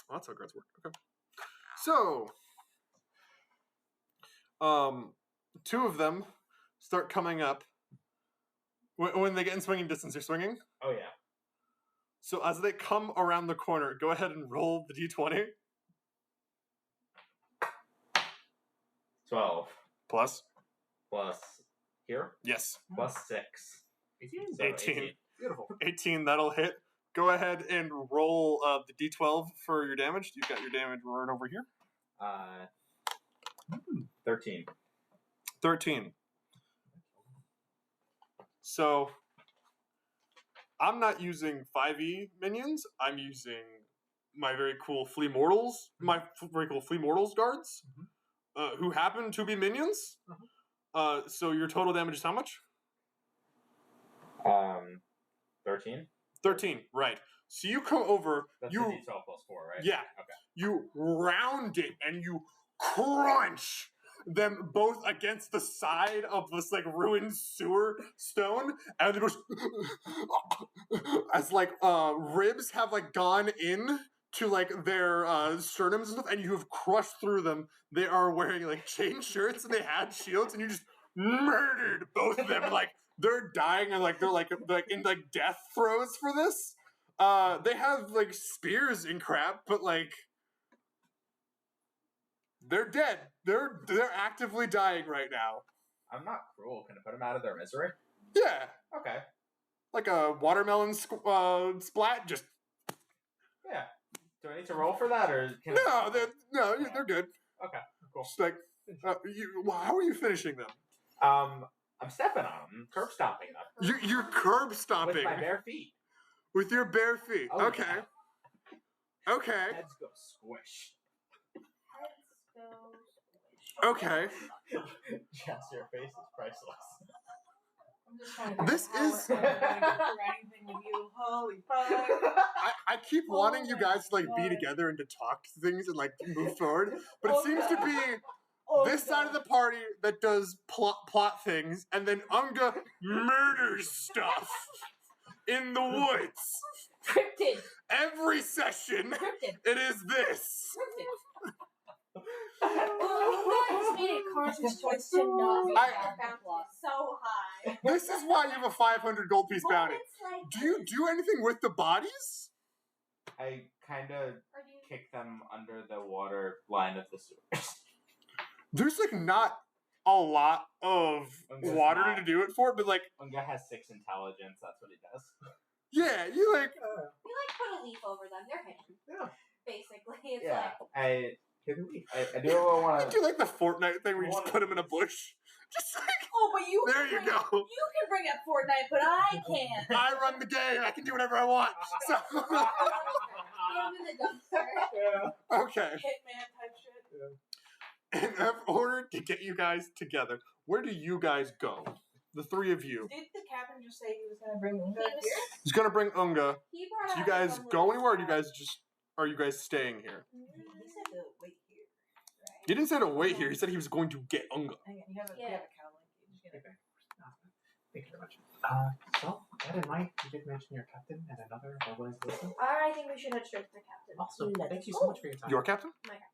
Well, that's how cards work. Okay. So, two of them start coming up. When they get in swinging distance, they're swinging? Oh, yeah. So as they come around the corner, go ahead and roll the d20. 12. Plus? Plus here? Yes. Plus 6. 18? So 18. Beautiful. 18, that'll hit. Go ahead and roll the d12 for your damage. You've got your damage right over here. 13. 13. So, I'm not using 5e minions. I'm using my very cool flea mortals. My very cool flea mortals guards, who happen to be minions. So your total damage is how much? 13? 13, right. So you come over, That's you... a d12 plus 4, right? Yeah. Okay. You round it and you crunch them both against the side of this like ruined sewer stone, and it goes as like ribs have like gone in to like their surnames and stuff, and you have crushed through them. They are wearing like chain shirts and they had shields, and you just murdered both of them. Like they're dying and like they're like in like death throes for this. They have like spears and crap, but like they're dead. They're actively dying right now. I'm not cruel. Can I put them out of their misery? Yeah, Okay. like a watermelon splat. Just Yeah. Do I need to roll for that, or can they're good. Okay, cool. Just like how are you finishing them? I'm stepping on them, curb stomping them. You're curb stomping With my bare feet. with your bare feet. Oh, Okay. yeah. Okay. Heads go squish. Okay. Jess, your face is priceless. I'm just trying to This is- anything with you. Holy fuck. I keep wanting you guys to like be together and to talk to things and like move forward, but it seems to be this side of the party that does plot things, and then Unga murders stuff in the woods. Cryptid. Every session, Cryptid. it is this. Cryptid. Unga has made a conscious choice to not be So high. This is why you have a 500 gold piece bounty. Like Do you do anything with the bodies? I kind of Are you kick them under the water line of the sewers. There's like not a lot of Unga's water not. to do it for, but like Unga has 6 intelligence. That's what he does. yeah, you like we like put a leaf over them? They're hidden. Yeah. Basically, it's Yeah. like I do want you do like the Fortnite thing where you just One- put them in a bush. Just like Oh, but you there can you bring up, go. you can bring up Fortnite, but I can't. I run the game. I can do whatever I want. So throw them in the dumpster. okay. Hitman type shit. In order to get you guys together, where do you guys go? The three of you. Did the captain just say he was gonna bring Unga He was- here? He's gonna bring Unga. He brought Do you out guys some go little anywhere? Or do you stuff. guys just are you guys staying here? He said to wait here, right? He didn't say to wait here. He said he was going to get Unga. Hang on, you have a Yeah. cow link. You just get it. Thank you very much. So, that in mind, you did mention your captain and another was listening. I think we should head straight to the captain. Awesome. Let's Thank you go. so much for your time. Your captain? My captain.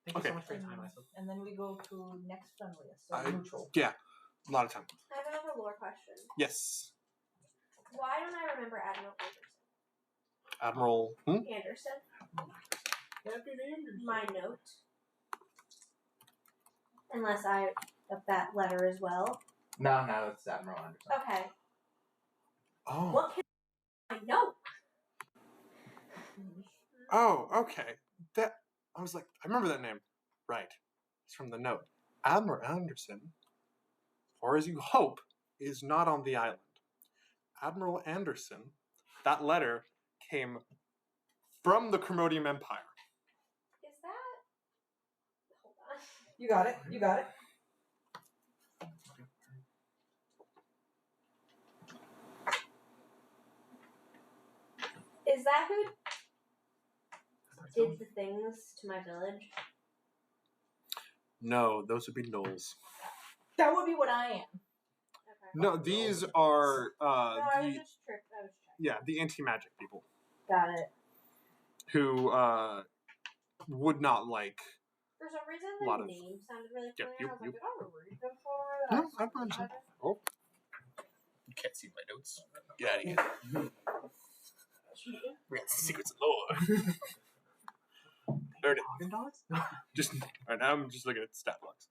Thank you Okay. so much for your time, Isaac. And then we go to next friendliest, so I- neutral. Yeah, a lot of time. I have another lore question. Yes, Why don't I remember Admiral Admiral. Anderson? My note. Unless I have that letter as well. No, it's Admiral Anderson. Okay. Oh. What can I know? Oh, okay. That I was like, I remember that name. Right. It's from the note. Admiral Anderson, as far as you hope, is not on the island. Admiral Anderson, that letter came from the Cremodium Empire. Is that... Hold on. You got it. You got it. Is that who did the things to my village? No, those would be gnolls. That would be what I am. Okay. No, these are No, I was the just tricked. I was checking. yeah, the anti-magic people Got it. who would not like. For some reason, A the lot of- name sounded really Yeah, familiar. you- I was you- like, did I read them somewhere? No, That's I've heard some. Oh, you can't see my notes. Get out of here. We got secrets of lore. Learn it. Haagen Dazs? Just right now, I'm just looking at stat blocks.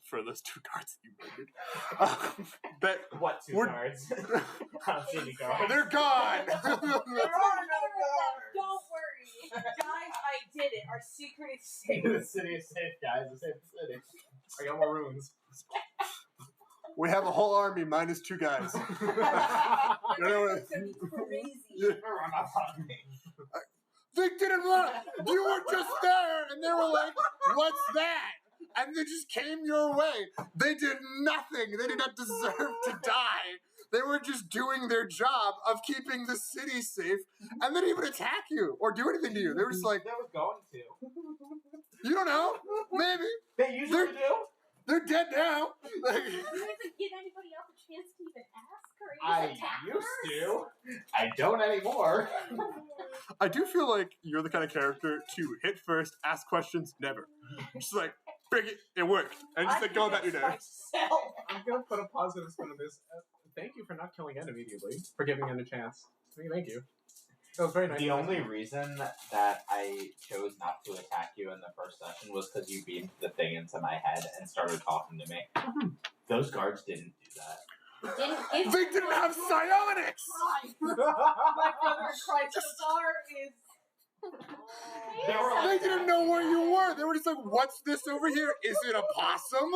For those 2 cards that you murdered. But What 2 We're- cards? I don't see any cards. they're gone. There are no guards. Don't worry, guys. I did it. Our secret is safe. The city is safe, guys. The safe city. I got more runes. We have a whole army minus 2 guys. It's know what? gonna be crazy. Yeah. Run up on me. They didn't want. You were just there, and they were like, "What's that?" And they just came your way. They did nothing. They did not deserve to die. They were just doing their job of keeping the city safe, and they didn't even attack you or do anything to you. They were just like, They was going to. "You don't know, maybe They usually do. they're dead now." Like, Did you even give anybody else a chance to even ask? Or you I just attack used first? to. I don't anymore. I do feel like you're the kind of character to hit first, ask questions, never. Just like, bring it worked. And just like go about your day. Myself. I'm gonna put a positive spin on this. Thank you for not killing Ed immediately, for giving him a chance. Thank you. That was very nice. The only reason that I chose not to attack you in the first session was because you beamed the thing into my head and started talking to me. Those guards didn't do that. They didn't have psionics! My brother cried to the bar is... They didn't know where you were. They were just like, what's this over here? Is it a possum?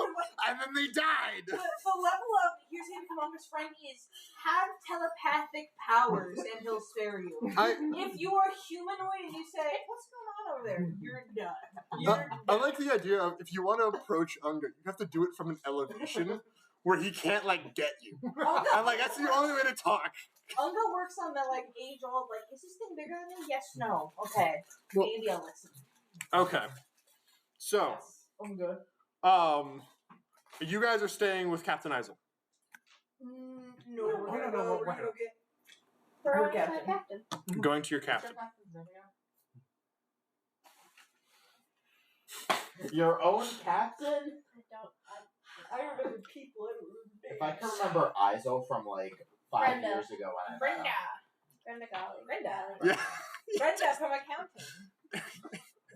And then they died. The level of here's David Kamanga's friend is have telepathic powers and he'll spare you. If you are humanoid and you say, what's going on over there? You're done. I like the idea of if you want to approach Unga, you have to do it from an elevation where he can't like get you. And like that's the only way to talk. Unga works on that like age-old, like, is this thing bigger than me? Yes, no. Okay. Well, maybe I'll listen. Okay. So, Unga. you guys are staying with Captain Isel. No, we're gonna go get We're her captain. Going to your captain. Your own captain? I remember people. If I can remember Iso from like 5 years ago when I met him. Brenda Golly. Yeah. Brenda from accounting.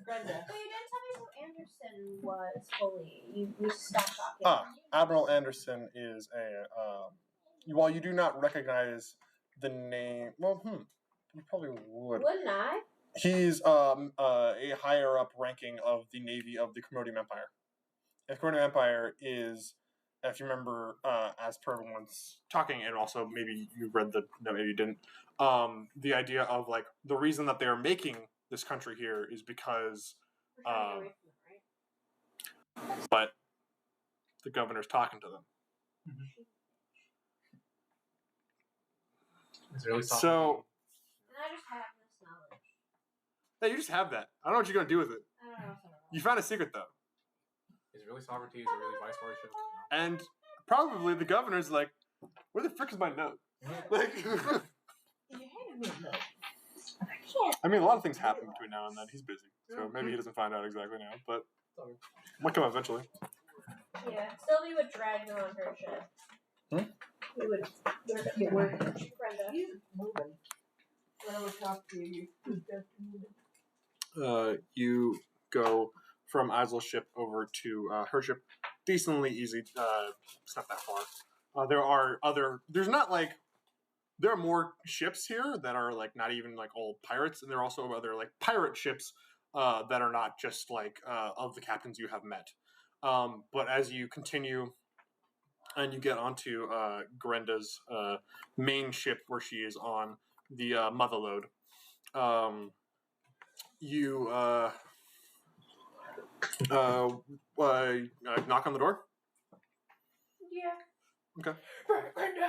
Brenda. But you didn't tell me who Anderson was fully. You stopped talking. Admiral Anderson is a, while you do not recognize the name, well, you probably would. Wouldn't I? He's a higher up ranking of the Navy of the Cormodium Empire. The Cormodium Empire is, if you remember, as per everyone's talking, and also maybe you read the, no, maybe you didn't, the idea of like the reason that they're making this country here is because, We're trying to get away from it, right? but the governor's talking to them. It's really soft. So, And I just have this knowledge. hey, you just have that. I don't know what you're gonna do with it. I don't know. You found a secret though. Israeli sovereignty is a really vice worship. And probably the governor's like, where the frick is my note? Like, You handed me a note. I can't. I mean, a lot of things happen between now and then. He's busy, so maybe he doesn't find out exactly now, but might come eventually. Yeah, Sylvia would drag them on her ship. We would. Brenda. He's moving. When I would talk to you, You go from Isel's ship over to her ship. Decently easy. It's not that far. There are more ships here that are like not even like all pirates, and there are also other like pirate ships that are not just like of the captains you have met. But as you continue and you get onto Grenda's main ship where she is on the Motherlode, you knock on the door. Yeah. Okay. Brenda.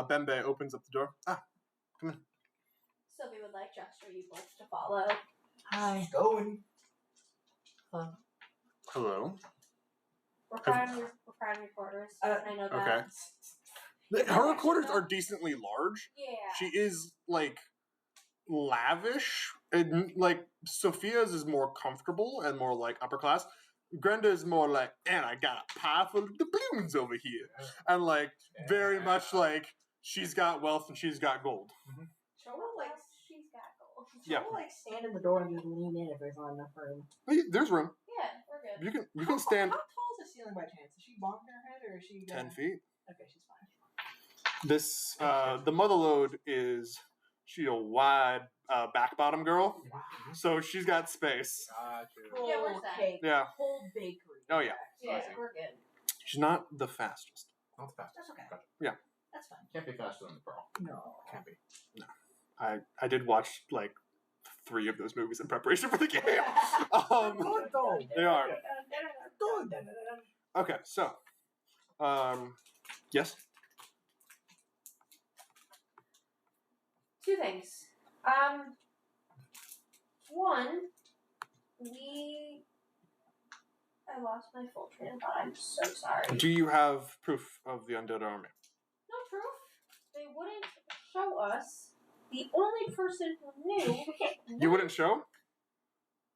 Bembe opens up the door. Sylvia would like gesture you both to follow. Hi. Going. Hello. We're proud of your quarters. I know that. Okay. Her quarters are decently large. Yeah. She is like lavish, and like Sophia's is more comfortable and more like upper class. Grenda is more like, and I got a pie full of doubloons over here, and like very much like she's got wealth and she's got gold. She'll like She's got gold. Yeah. like stand in the door and just lean in if there's not enough room. There's room. Yeah, we're good. You can stand How tall is the ceiling by chance? Is she bonking her head or is she 10 feet. Okay, she's fine. This the Motherlode is she a wide back bottom girl, so she's got space. Full Yeah, where's that? cake, Yeah. whole bakery. Oh yeah. Yeah, we're good. She's not the fastest. Not the fastest. That's okay. Gotcha. Yeah. That's fine. Can't be faster than the Pearl. No. Can't be. I did watch like 3 of those movies in preparation for the game. Good though. They are. Good. Okay, so yes. 2 things. One, I lost my full train of thought. I'm so sorry. Do you have proof of the undead army? No proof. They they wouldn't show us. The only person who knew. You wouldn't show?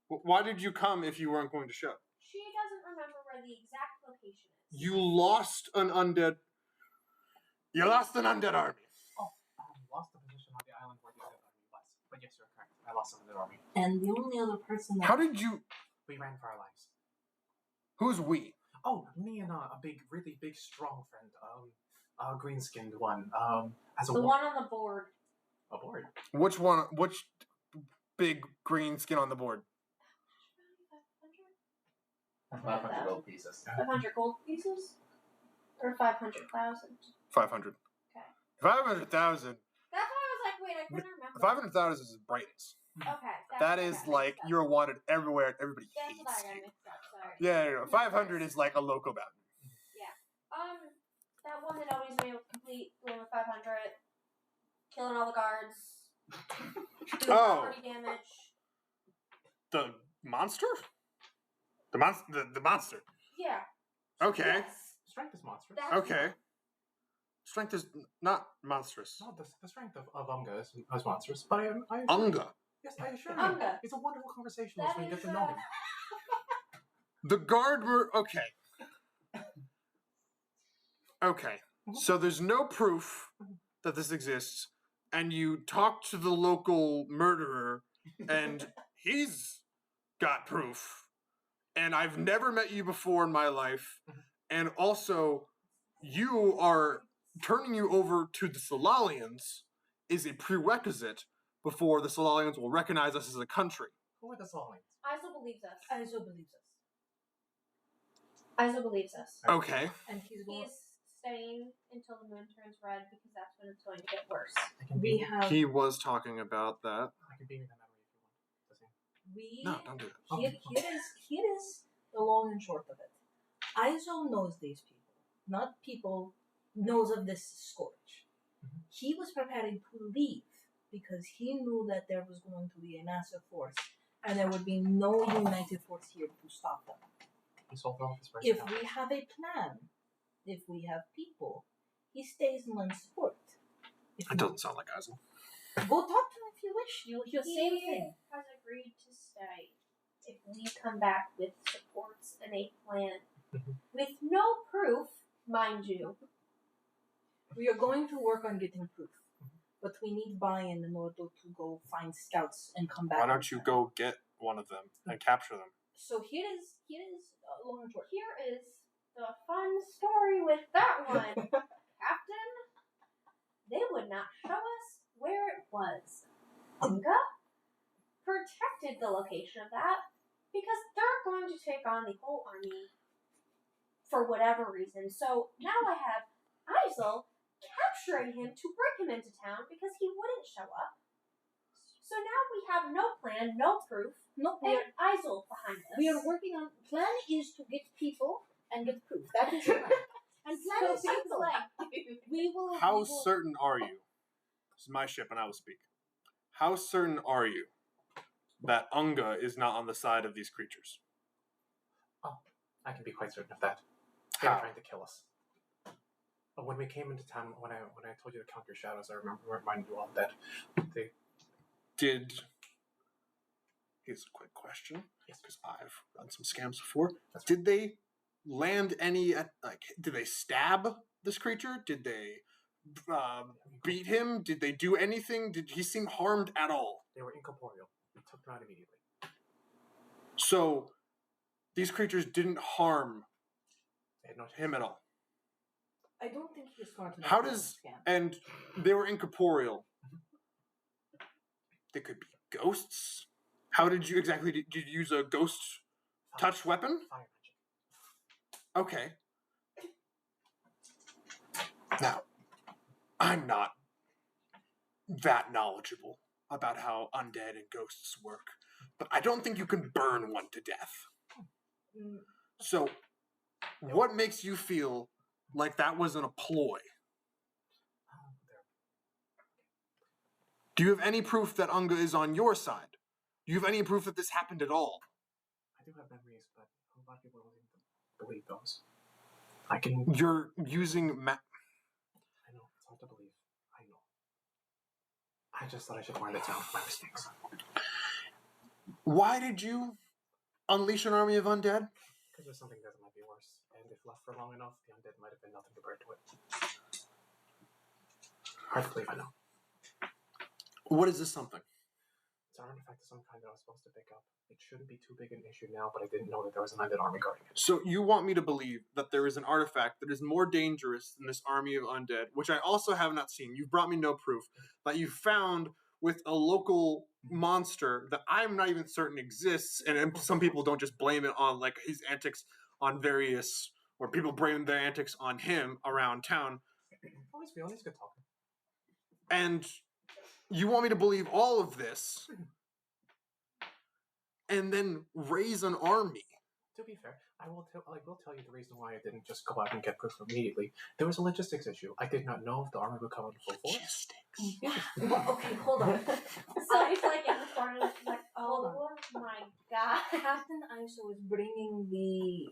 Why did you come if you weren't going to show? She doesn't remember where the exact location is. You lost an undead. You lost an undead army. Oh, I lost the position on the island where the undead army was. But yes, you're correct. I lost an undead army. And the only other person that... How did you... We ran for our lives. Who's we? Oh, me and a big, really big, strong friend. A green-skinned one. As a The one on the board. A board. Which one? Which big green skin on the board? 500 gold pieces. 500 gold pieces? Or 500,000? 500. Okay. 500,000. That's why I was like, wait, I couldn't remember. 500,000 is brightness. Okay. That is like mixed up. you're wanted everywhere. Everybody That's hates what I got you. mixed up, sorry. Yeah, 500 is like a loco bounty. That one had always been able to complete doing 500, killing all the guards, doing property damage. The monster? The monster. Yeah. Okay. Yes. Strength is monstrous. That's Okay. Strength is not monstrous. No, the strength of Unga is monstrous. But I Unga. Yes, I assure you. Unga. It's a wonderful conversation That when you get is, to know him. The guard okay. Okay. So there's no proof that this exists, and you talk to the local murderer, and he's got proof. And I've never met you before in my life, and also you are turning you over to the Solalians is a prerequisite before the Solalians will recognize us as a country. Who are the Solalians? Aizo believes us. Aizo believes us. Aizo believes us. Okay. And he's going... He's staying until the moon turns red because that's when it's going to get worse. I can We be have... He was talking about that. I can be in that memory if you want. We... No, don't do that. Here is the long and short of it. Aizo knows these people. Not people knows of this scourge. Mm-hmm. He was preparing to leave because he knew that there was going to be a massive force and there would be no united force here to stop them. He solved all his If we have a plan, if we have people, he stays and lends support. If It doesn't sound like Azel. Go talk to him if you wish. He'll same thing. Has agreed to stay if we come back with supports and a plan. With no proof, mind you. We are going to work on getting proof, but we need buy-in in order to go find scouts and come back. Why don't you go get one of them and capture them? So here is long and short. Here is the fun story with that one. Captain, they would not show us where it was. Unga protected the location of that because they're going to take on the whole army for whatever reason. So now I have Aizel capturing him to bring him into town because he wouldn't show up. So now we have no plan, no proof, No, and Aizel behind us. we are working on. Plan is to get people and get proof. That is the plan. And plan is simple. We will. How we will, certain are you? This is my ship and I will speak. How certain are you that Unga is not on the side of these creatures? I can be quite certain of that. They were How? trying to kill us. But when we came into town, when I told you to count your shadows, I reminded you all of that. Here's a quick question. Yes. Because I've run some scams before. That's Did they land any, did they stab this creature? Did they beat him? Did they do anything? Did he seem harmed at all? They were incorporeal. We took them out immediately. So, these creatures didn't harm They had no him at all. I don't think he's smart enough. How to does... scam. And they were incorporeal. They could be ghosts? How did you exactly... Did you use a ghost touch weapon? Fire magic. Okay. Now, I'm not that knowledgeable about how undead and ghosts work, but I don't think you can burn one to death. Mm, So, what makes you feel like that wasn't a ploy? There. Do you have any proof that Unga is on your side? Do you have any proof that this happened at all? I do have memories, but a lot of people don't even believe those. I can. You're using I know it's hard to believe. I I just thought I should wind it down for my mistakes. Why did you unleash an army of undead? Because there's something that might be worse, and if left for long enough, the undead might have been nothing compared to it. Hard to believe, I know. What is this something? It's an artifact of some kind that I was supposed to pick up. It shouldn't be too big an issue now, but I didn't know that there was an undead army guarding it. So you want me to believe that there is an artifact that is more dangerous than this army of undead, which I also have not seen. You've brought me no proof, that you found with a local monster that I'm not even certain exists, and some people don't just blame it on like his antics on various, or people blame their antics on him around town. Always feeling he's good talking. And you want me to believe all of this and then raise an army? To be fair, I will tell you the reason why I didn't just go out and get proof immediately. There was a logistics issue. I did not know if the army would come in full force. Logistics. Yeah. Well, okay, hold on. So he's like in the corner, like, Hold on. oh my god. Captain Iso is bringing the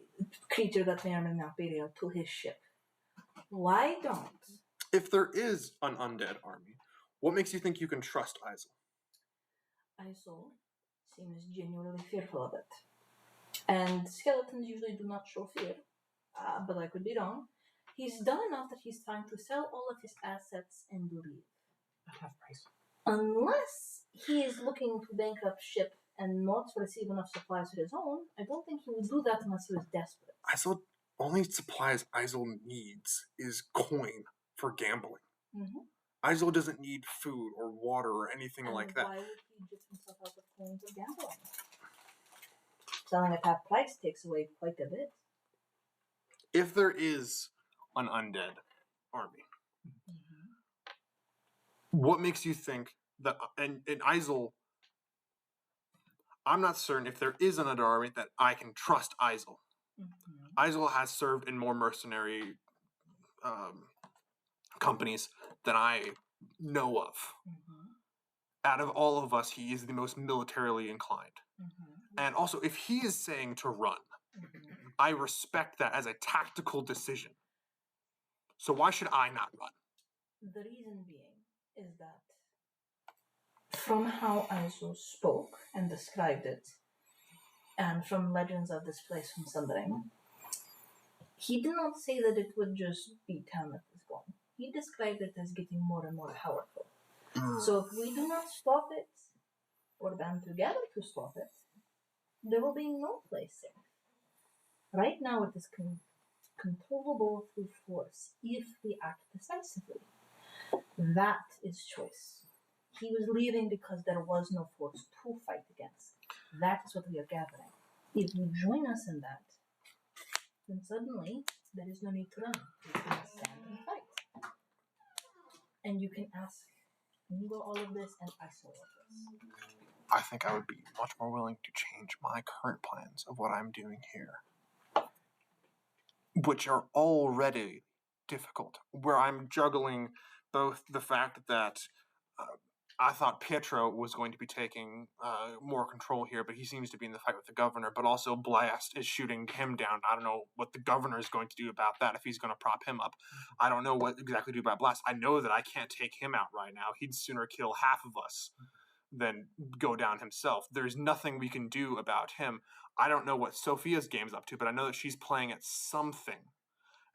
creature that may or may not be real to his ship. Why don't? If there is an undead army, what makes you think you can trust Isel? Iso seems genuinely fearful of it. And skeletons usually do not show fear, but I could be wrong. He's done enough that he's trying to sell all of his assets and leave. At half price. Unless he is looking to bankrupt ship and not receive enough supplies for his own, I don't think he would do that unless he was desperate. Isel, only supplies Isel needs is coin for gambling. Mm-hmm. Isel doesn't need food or water or anything like that. Why would he get himself out of coin for gambling? Selling at half price takes away quite a bit. If there is an undead army, what makes you think that, and Isel, I'm not certain if there is another army that I can trust Isel. Isel has served in more mercenary companies than I know of. Out of all of us, he is the most militarily inclined. And also, if he is saying to run, I respect that as a tactical decision. So why should I not run? The reason being is that from how Iso spoke and described it, and from legends of this place from Sundering, he did not say that it would just be town at this point. He described it as getting more and more powerful. So if we do not stop it, or band together to stop it, there will be no place safe. Right now it is controllable through force if we act decisively. That is choice. He was leaving because there was no force to fight against. That is what we are gathering. If you join us in that, then suddenly there is no need to run. You can stand and fight. And you can ask Unga all of this and Iso all of this. I think I would be much more willing to change my current plans of what I'm doing here, which are already difficult, where I'm juggling both the fact that I thought Pietro was going to be taking more control here, but he seems to be in the fight with the governor, but also Blast is shooting him down. I don't know what the governor is going to do about that, if he's going to prop him up. I don't know what exactly to do about Blast. I know that I can't take him out right now. He'd sooner kill half of us than go down himself. There's nothing we can do about him. I don't know what Sophia's game's up to, but I know that she's playing at something.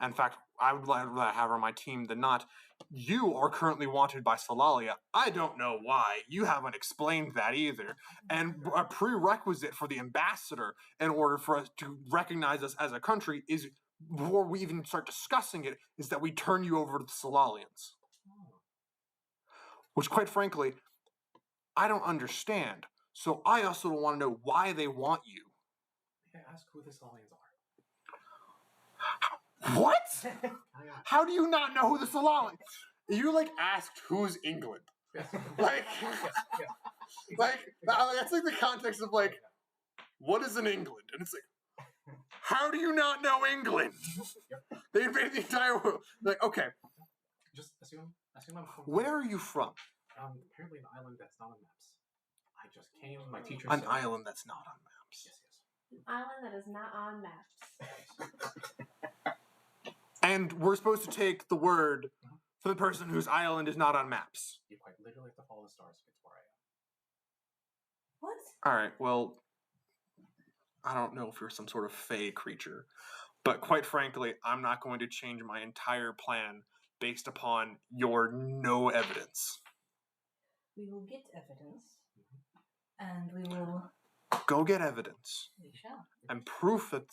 In fact, I would rather have her on my team than not. You are currently wanted by Solalia. I don't know why. You haven't explained that either. And a prerequisite for the ambassador, in order for us to recognize us as a country, is, before we even start discussing it, is that we turn you over to the Solalians. Which, quite frankly, I don't understand. So I also want to know why they want you. Yeah, ask who the Solalians are. What? How do you not know who the Solalians? You asked who's England. Yes. That's the context of what is in England? And it's how do you not know England? They invaded the entire world. Okay. Just assume I'm from... Where are you from? Apparently an island that's not on maps. I just came, my teacher An said... island that's not on maps. Yes. An island that is not on maps. And we're supposed to take the word for the person whose island is not on maps. You quite literally have to follow the stars to get to where I am. What? All right, well, I don't know if you're some sort of fey creature, but quite frankly, I'm not going to change my entire plan based upon your no evidence. We will get evidence, and we will. Go get evidence We shall. and proof that.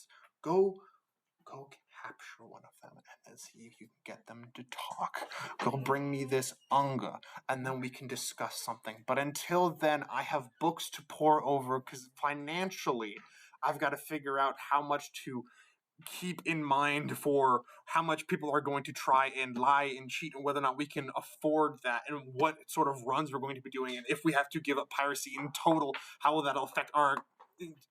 Go capture one of them and see if you can get them to talk. Go bring me this Unga, and then we can discuss something. But until then, I have books to pour over because financially, I've got to figure out how much to keep in mind for how much people are going to try and lie and cheat, and whether or not we can afford that, and what sort of runs we're going to be doing, and if we have to give up piracy in total, how will that affect our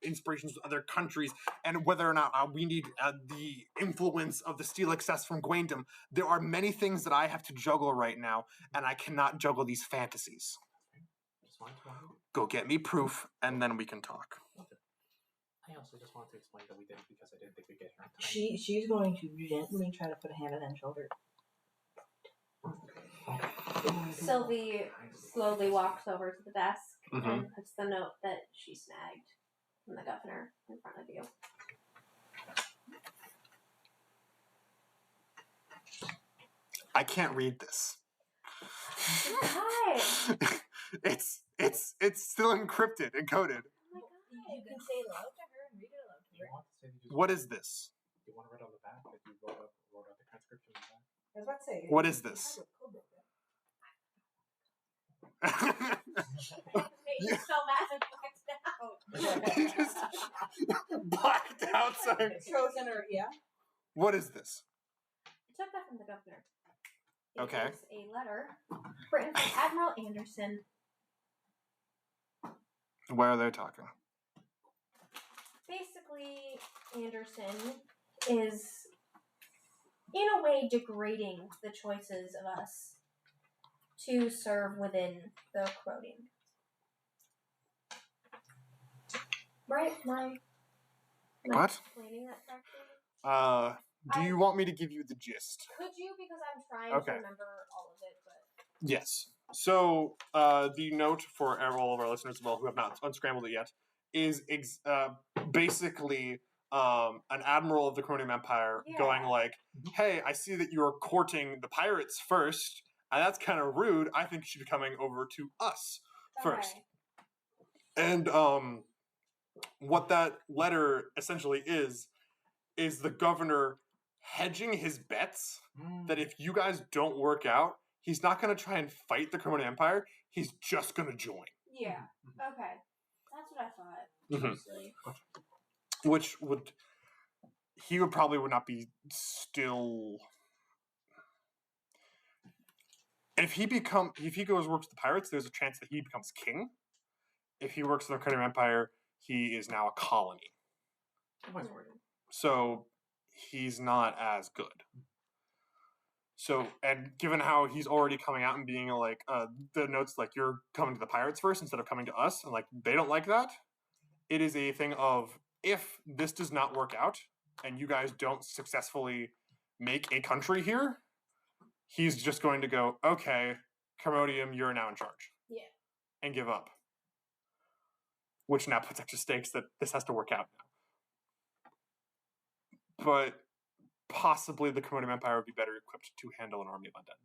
inspirations with other countries, and whether or not we need the influence of the steel excess from Gwaindom. There are many things that I have to juggle right now, and I cannot juggle these fantasies. Just wanted to know. Go get me proof, and then we can talk. I also just wanted to explain that we did it because I didn't think we'd get here on time. She's going to gently try to put a hand on his shoulder. Sylvie slowly walks over to the desk Mhm. and puts the note that she snagged from the governor in front of you. I can't read this. Hi! It's still encrypted, encoded. Oh my god. You can say it aloud to her and read it aloud to Do you her. want to say that you What is this? Do you want to read on the back that you wrote out the transcription on the back? I was about to say. What is this? You're so mad and blacked out. You just blacked out, sorry. Chosen her, yeah. What is this? I took that from the governor. It Okay. is a letter written from Admiral Anderson. Where are they talking? Basically, Anderson is, in a way, degrading the choices of us to serve within the Crodian. Right? Am I What? explaining that correctly? Do you want me to give you the gist? Could you? Because I'm trying Okay. to remember all of it, but... Yes. So, the note for all of our listeners as well who have not unscrambled it yet is basically an admiral of the Cronium Empire going like, hey, I see that you're courting the pirates first, and that's kind of rude. I think you should be coming over to us first. Okay. And what that letter essentially is the governor hedging his bets that if you guys don't work out, he's not going to try and fight the Cronian Empire. He's just going to join. Yeah. Okay. That's what I thought. Mhm. Mostly. Which would probably not be still. If he goes works with the pirates, there's a chance that he becomes king. If he works in the Cronian Empire, he is now a colony. So he's not as good. So, and given how he's already coming out and being like, the notes like, you're coming to the pirates first instead of coming to us, and like, they don't like that, it is a thing of, if this does not work out, and you guys don't successfully make a country here, he's just going to go, okay, Commodium, you're now in charge. Yeah. And give up. Which now puts extra stakes that this has to work out now. But possibly the Commodium Empire would be better equipped to handle an army of undead.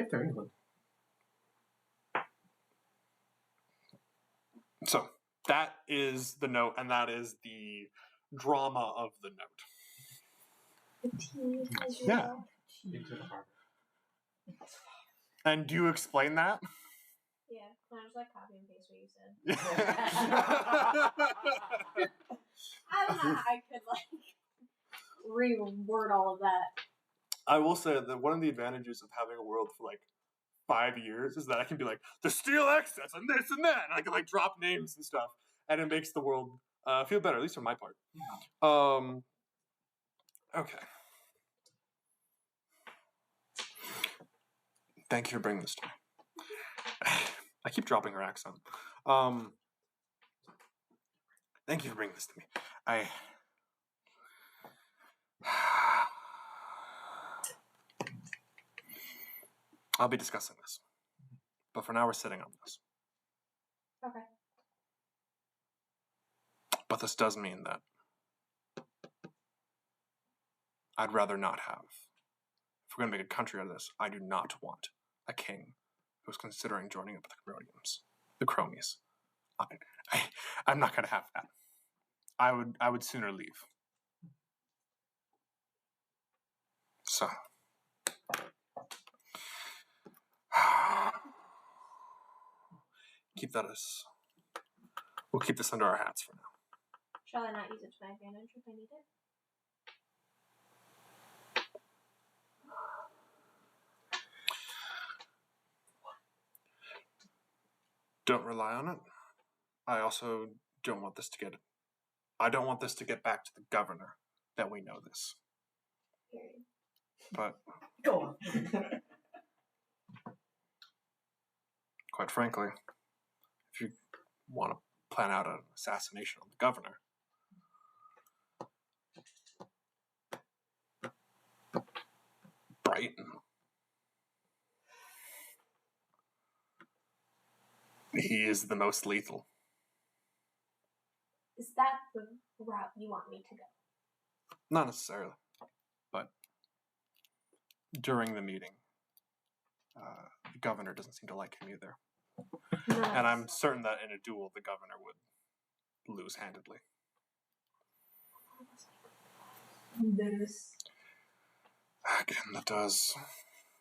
If they're England. So, that is the note, and that is the drama of the note. Yeah. Into the harbor. And do you explain that? Yeah. Can I just like copy and paste what you said? I don't know how I could like reword all of that. I will say that one of the advantages of having a world for like 5 years is that I can be like, the steel excess and this and that, and I can like drop names and stuff, and it makes the world feel better, at least on my part. Okay. Thank you for bringing this to me. I keep dropping her accent. Thank you for bringing this to me. I'll be discussing this. But for now, we're sitting on this. Okay. But this does mean that I'd rather not have. If we're going to make a country out of this, I do not want a king who's considering joining up with the cronies. I'm not going to have that. I would sooner leave. So. We'll keep this under our hats for now. Shall I not use it to my advantage if I need it? Don't rely on it. I also don't want this to get back to the governor that we know this. Period. But Go on. quite frankly, if you want to plan out an assassination on the governor, Brighton. He is the most lethal. Is that the route you want me to go? Not necessarily, but during the meeting, the governor doesn't seem to like him either. No. And I'm certain that in a duel, the governor would lose handedly. Again, that does.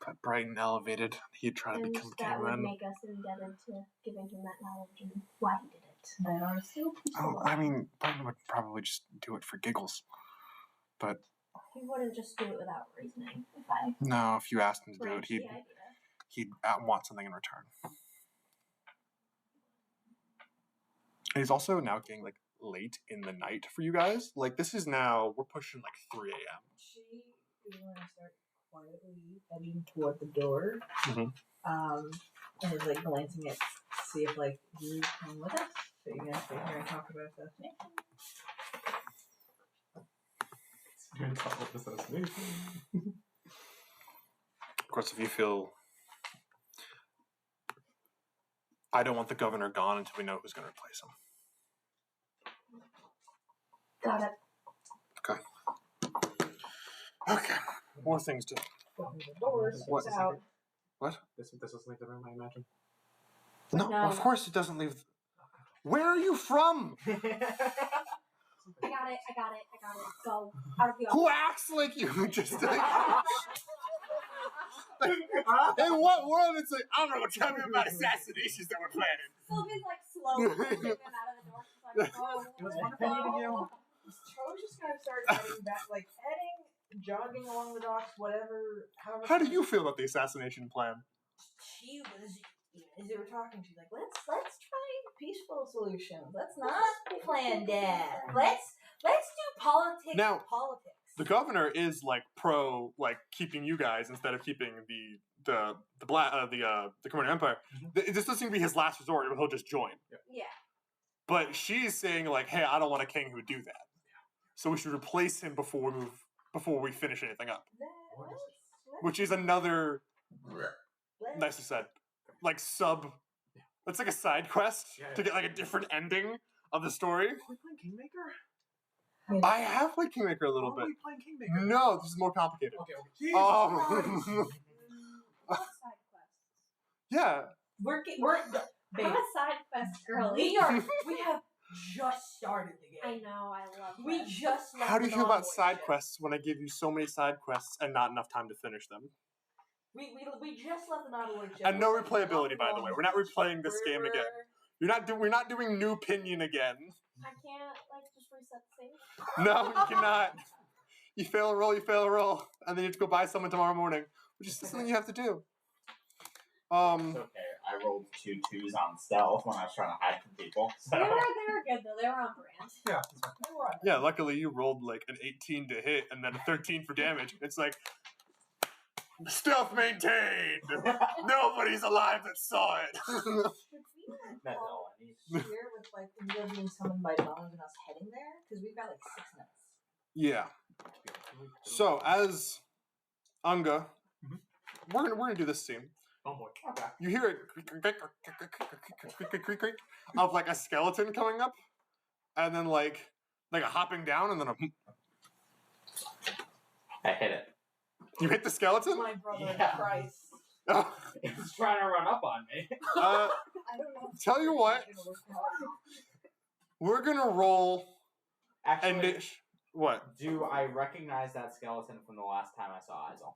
But Brighton elevated. He'd try to And become that would king. make us indebted to giving him that knowledge and why he did it. They are so Oh, I mean, Brighton would probably just do it for giggles. But He wouldn't just do it without reasoning. If I no, if you asked him to do it, branched the idea. he'd want something in return. And he's also now getting like late in the night for you guys. Like this is now we're pushing like 3 a.m. She is going to start quietly edging toward the door. Mhm. And is like glancing at see if like you come with us. So you guys sit here and talk about assassination. Of course, if you feel I don't want the governor gone until we know who's going to replace him. Got it. Okay, more things to. Open the doors. What? It's out. What? This doesn't leave the room, I imagine. No, No. of course it doesn't leave. Where are you from? I got it. Go. Out of the Who office. acts like you? Just like, in what world? It's like I'm not gonna tell you about assassinations that we're planning. Sylvia's like slowly pushing him out of the door. She's like, oh, It was wonderful meeting you. Tro's just gonna start heading back, like jogging along the docks, whatever. However. How do you feel about the assassination plan? She was, as they were talking, she's like, let's try peaceful solutions. Let's not plan death. Let's do politics. Now, politics. The governor is like pro like keeping you guys instead of keeping the Commander Empire. This doesn't seem to be his last resort. He'll just join. yeah. But she's saying like, hey, I don't want a king who would do that. So we should replace him before we finish anything up. Which is another nicely said. Like that's like a side quest to get like a different ending of the story. Are we playing Kingmaker? I have played Kingmaker a little Are bit. we playing Kingmaker? No, this is more complicated. Okay. Jesus Oh. What side quests? Yeah. we're I'm a side quest girly. we have just started the I game. know. I love. We quests. just left How do you the feel about envoy side ship. quests when I give you so many side quests and not enough time to finish them? We just left the Nautilus ship. And no replayability, by the way. We're not replaying this game again. We're not doing new Pinion again. I can't just reset the save. No, you cannot. You fail a roll, and then you have to go buy someone tomorrow morning, which is something you have to do. It's okay. I rolled 2 2s on stealth when I was trying to hide from people. So. They were good though. They were on brand. Yeah, that's fine. Yeah, luckily you rolled like an 18 to hit and then a 13 for damage. It's like stealth maintained. Nobody's alive that saw it. Should we That's all I need. Here with like Unga being summoned by bones and us heading there because we've got like 6 minutes. Yeah. So as Unga, we're gonna do this scene. Oh boy. Okay. You hear a creak of like a skeleton coming up, and then like a hopping down, and then I hit it. you hit the skeleton. My brother in Yeah. Christ. It's trying to run up on me. I don't know. Tell you what, we're gonna roll Actually, what? do I recognize that skeleton from the last time I saw Isel?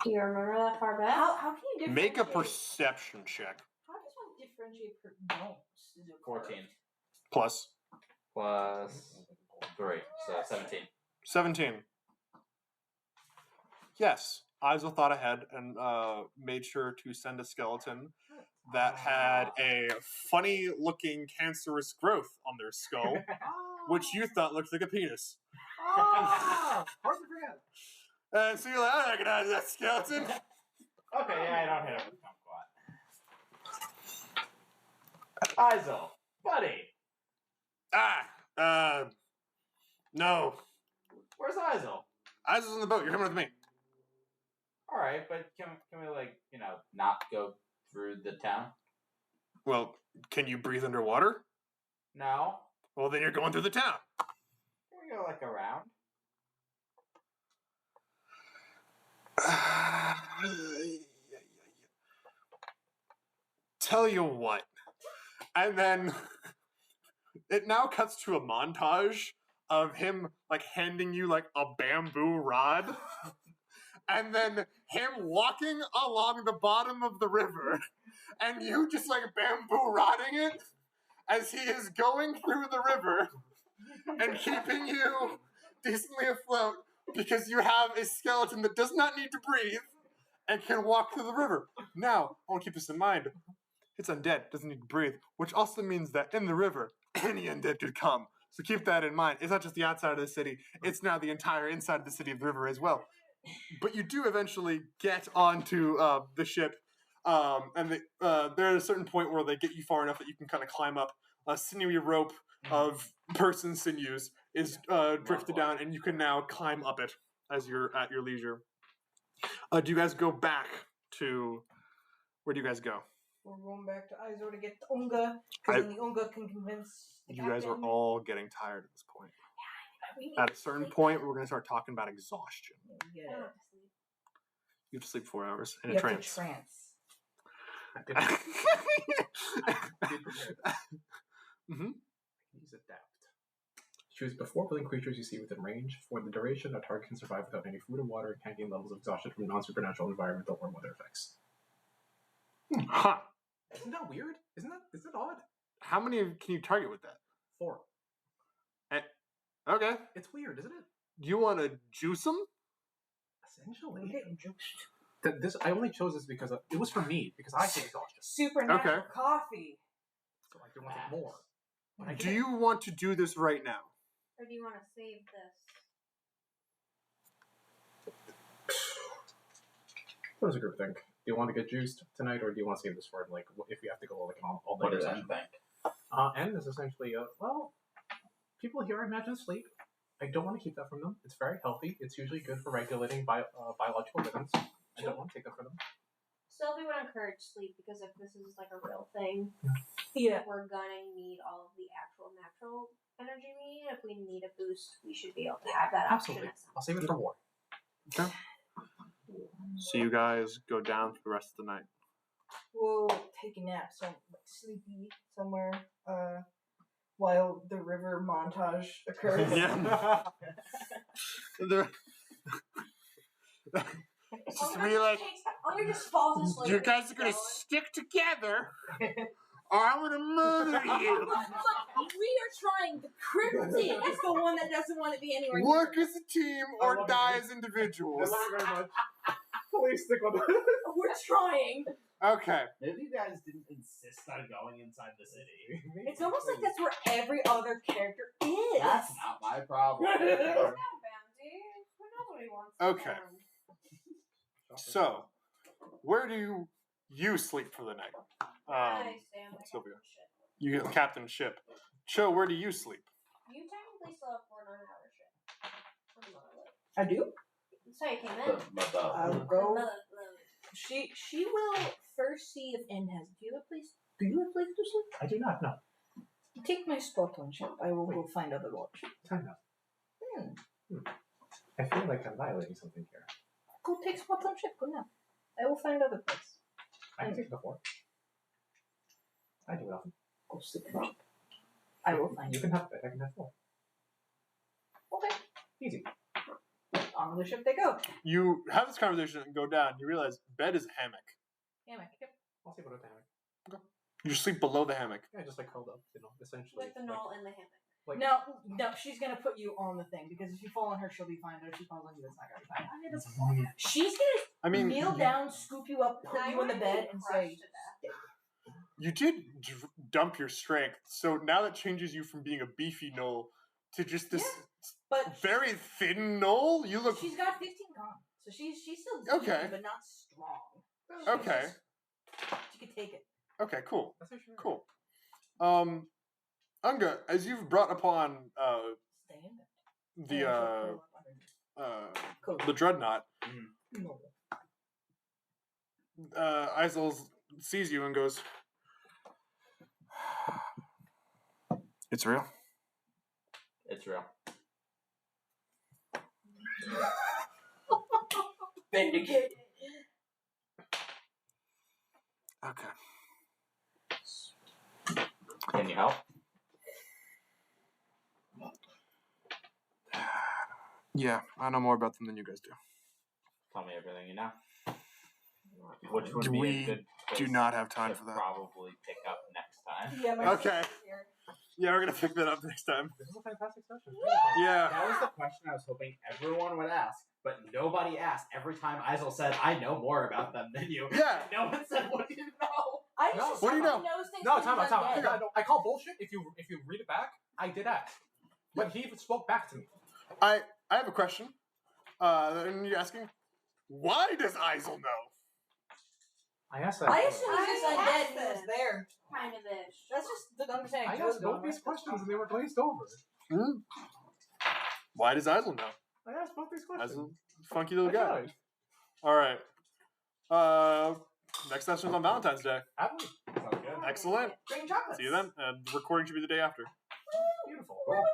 Do you remember that far back? How can you differentiate? Make a perception check. How does one differentiate gnomes? Is it 14 Plus plus 3, so 17. 17. Yes, Isel thought ahead and made sure to send a skeleton that had a funny-looking cancerous growth on their skull, which you thought looked like a penis. Ah! Hard to forget. And so you're like, I recognize that skeleton. Okay, yeah, I don't hit it with kumquat. Isel, buddy, No. where's Isel? Isel's in the boat. You're coming with me. All right, but can we like not go through the town? Well, can you breathe underwater? No. Well, then you're going through the town. Can we go like around? Tell you what. And then it now cuts to a montage of him like handing you like a bamboo rod. And then him walking along the bottom of the river, and you just like bamboo rodding it as he is going through the river and keeping you decently afloat because you have a skeleton that does not need to breathe and can walk through the river. Now, I want to keep this in mind. It's undead, doesn't need to breathe, which also means that in the river, any undead could come. So keep that in mind. It's not just the outside of the city, it's now the entire inside of the city of the river as well. But you do eventually get onto the ship, and there is a certain point where they get you far enough that you can kind of climb up. A sinewy rope of person sinews is drifted down, and you can now climb up it as you're at your leisure. Do you guys go back to... Where do you guys go? We're going back to Izor to get the Unga, because then the Unga can convince the You guys are captain. all getting tired at this point. We need At a to certain sleep. point, we're going to start talking about exhaustion. Yeah. I don't have to sleep. You have to sleep 4 hours in You a have trance. to trance. Be prepared. Mm-hmm. Please adapt. Choose before living creatures you see within range. For the duration, a target can survive without any food or water and can gain levels of exhaustion from non-supernatural environmental or weather effects. Huh. Isn't that weird? Isn't that odd? How many can you target with that? 4. Okay. It's weird, isn't it? Do you want to juice them? Essentially. I'm getting juiced. I only chose this because it was for me, because I take exhaustion. Supernatural Okay. coffee. So I can want it more. But I Do get it. you want to do this right now? Or do you want to save this? What does the group think? Do you want to get juiced tonight, or do you want to save this for like if we have to go like an all What night does session? that think? N is essentially people here I imagine sleep. I don't want to keep that from them. It's very healthy. It's usually good for regulating biological rhythms. I don't want to take that from them. Sylvia would encourage sleep because if this is like a real thing, Yeah. we're gonna need all of the actual natural energy we need. If we need a boost, we should be able to have that option. Absolutely. I'll save it for war. Okay. So you guys go down for the rest of the night. We'll take a nap, so like sleepy somewhere, while the river montage occurs. Yeah. It's just me like, Unga just falls asleep. you guys are gonna stick together, or I'm gonna murder you. We are trying. The cryptid is the one that doesn't want to be anywhere. Work as a team or love die it. as individuals. Thank you very much. Please stick with it. We're trying. Okay. Maybe you guys didn't insist on going inside the city. It's almost like that's where every other character is. That's not my problem. It's not a bounty. Nobody wants to Okay. bound. So, where do you sleep for the night? I stay on the Sylvia. captain's ship. You get the captain's ship. Cho, where do you sleep? You technically still have 4 9-hour ship. I do. Sorry, I came in. I'll go. Mother- She will first see if N has. Do you have a place? Do you have a place to sleep? I do not know. Take my spot on ship. I will go find other lodge. Time out. I feel like I'm violating something here. Go take spot on ship. Go now. I will find other place. I can take it before. I do it often. Go sleep on ship. I will find You can have it. I can have four. Okay. Easy. On the ship they go. You have this conversation and go down. You realize bed is a hammock. Hammock. Yep. I'll see what the hammock. You sleep below the hammock. Yeah, just like curled up, essentially. With the gnoll in the hammock. Like, No, she's gonna put you on the thing because if you fall on her, she'll be fine. But if she falls on you, it's not gonna be fine. I mean, it's fine. She's gonna I mean, kneel down, scoop you up, put you in the bed, and say, you did dump your strength, so now that changes you from being a beefy gnoll to just this but very thin gnoll. You look she's got 15 con, so she's still Okay. but not strong. okay. She could take it. Okay, cool, that's actually right. cool. Unga, as you've brought upon Stay in bed. the dreadnought, No. Isel sees you and goes, "It's real." It's real. Vindicated. Okay. Can you help? Yeah, I know more about them than you guys do. Tell me everything you know. Which would We be a good do place not have time to for that. probably pick up next time. Yeah, my Okay. sister's here. Yeah, we're gonna pick that up next time. This is a fantastic session. Yeah. That was the question I was hoping everyone would ask, but nobody asked. Every time Isel said, "I know more about them than you," Yeah. no one said, "What do you know?" I No. just What do you know? knows things No, that time out, he's time out. undead. I call bullshit if you read it back. I did ask. But he spoke back to me. I have a question. And you're asking, why does Isel know? I asked that. I assume he's just I undead asked and he was it. there. Kind of ish. That's just the understanding. I Joe's asked both going these with. questions and they were glazed over. Why does Isel know? I asked both these questions. Isel's a funky little I guy. tried. All right. Next session's on Valentine's Day. Happily. Sounds good. Excellent. Bring chocolates. See you then. And the recording should be the day after. Beautiful. Cool.